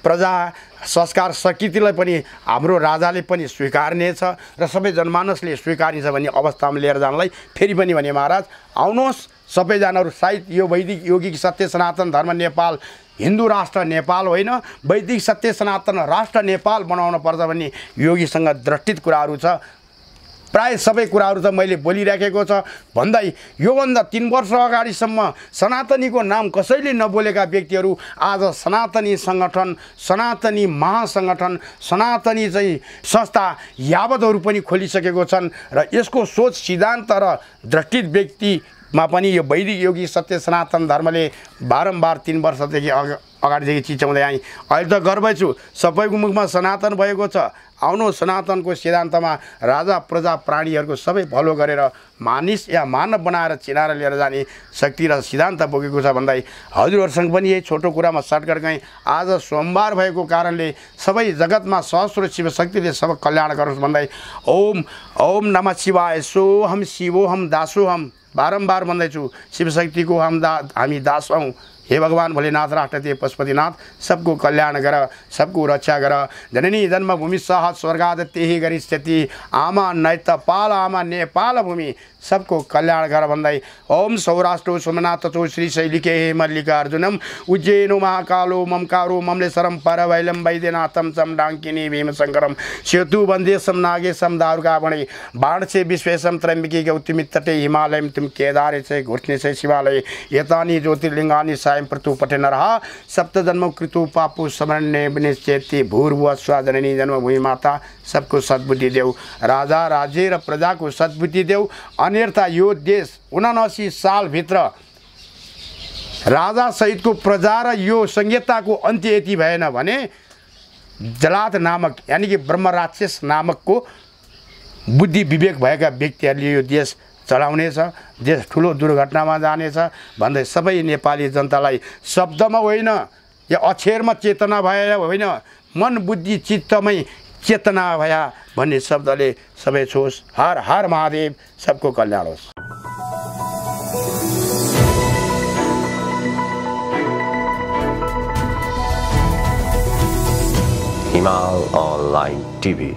प्रजा संस्कार संस्कृतिलाई पनि हाम्रो राजाले पनि स्वीकार्नेछ र सबै जनमानसले स्वीकार्नेछ भन्ने अवस्थामा लिएर जानलाई फेरि पनि भने महाराज आउनुहोस् सबैजनाहरू सायद यो वैदिक यौगिक सत्य सनातन धर्म नेपाल हिन्दू राष्ट्र नेपाल होइन वैदिक सत्य सनातन राष्ट्र नेपाल बनाउन पर्छ भन्ने योगीसँग दृष्टित कुराहरू छ। प्राय सबै कुराहरू त मैले बोलिराखेको छ। भन्दै योभन्दा 3 वर्ष अगाडिसम्म सनातनीको नाम कसैले नबोलेका व्यक्तिहरू आज सनातनी सङ्गठन, सनातनी महासङ्गठन, सनातनी चाहिँ संस्था यावतहरू पनि खोलिसकेको छन् र यसको सोच सिद्धान्त र दृष्टित व्यक्तिमा पनि यो वैदिक योगी सत्य सनातन धर्मले बारम्बार 3 वर्षदेखि अगाडिदेखि चिच्याउँदै आएँ। अहिले त गर्वै छु सबैको मुखमा सनातन भएको छ। आउनु सनातनको सिद्धान्तमा राजा प्रजा प्राणीहरूको सबै भलो गरेर मानिस या मानव बनाएर चिनाएर लिएर जाने शक्ति र सिद्धान्त बोकेको छ भन्दै हजुरहरूसँग पनि यही छोटो कुरामा सर्टकट गएँ। आज सोमबार भएको कारणले सबै जगतमा सहस्रो शिवशक्तिले सब कल्याण गरोस् भन्दै ओम ओम नमः शिवाय सोहम शिवोहम दासोहम बारम्बार भन्दैछु शिवशक्तिको हामी दास हौँ। हे भगवान भोलेनाथ राष्ट्रपति पशुपतिनाथ सबको कल्याण गर, सबको रक्षा गर। जननी जन्मभूमि सह स्वर्गाद त्यही गरिष्यति आमा नैत पाल आमा नेपाल भूमि सबको कल्याण गर भन्दै ओम सौराष्ट्र सोमनाथ चो श्री शैलिके मल्लिकार्जुनम उज्जैनो महाकालो ममकारो ममलेश्वरम परवैलम वैद्यनाथम समडाङ्किनी भीमशङ्करम सेतु वन्देशम नागेशम दारुकावणे बाणसे विश्वेशम त्रयम्बकी गौतमी तटे हिमालयम तुम केदारे से घुटने से शिवालय एतानि ज्योतिर्लिङ्गानि सायं प्रतु पठे नरः सप्तजन्म कृतु पापु स्मरण्ये विनिश्चेति भूर्भुवः स्वः जननी जन्मभूमि माता सबको सद्बुद्धि देऊ। राजा राज्य र प्रजाको सद्बुद्धि देऊ। अन्यथा यो देश 79 सालभित्र राजा सहितको प्रजा र यो संहिताको अन्त्य यति भएन भने जलाद नामक यानि कि ब्रह्म राक्षस नामकको बुद्धि विवेक भएका व्यक्तिहरूले यो देश चलाउनेछ, देश ठुलो दुर्घटनामा जानेछ भन्दै सबै नेपाली जनतालाई शब्दमा होइन या अक्षरमा चेतना भए होइन मन बुद्धि चित्तमै चेतना भया भन्ने शब्दले सबै छोस्। हर हर महादेव सबको कल्याण होस्। हिमाल अनलाइन टिभी।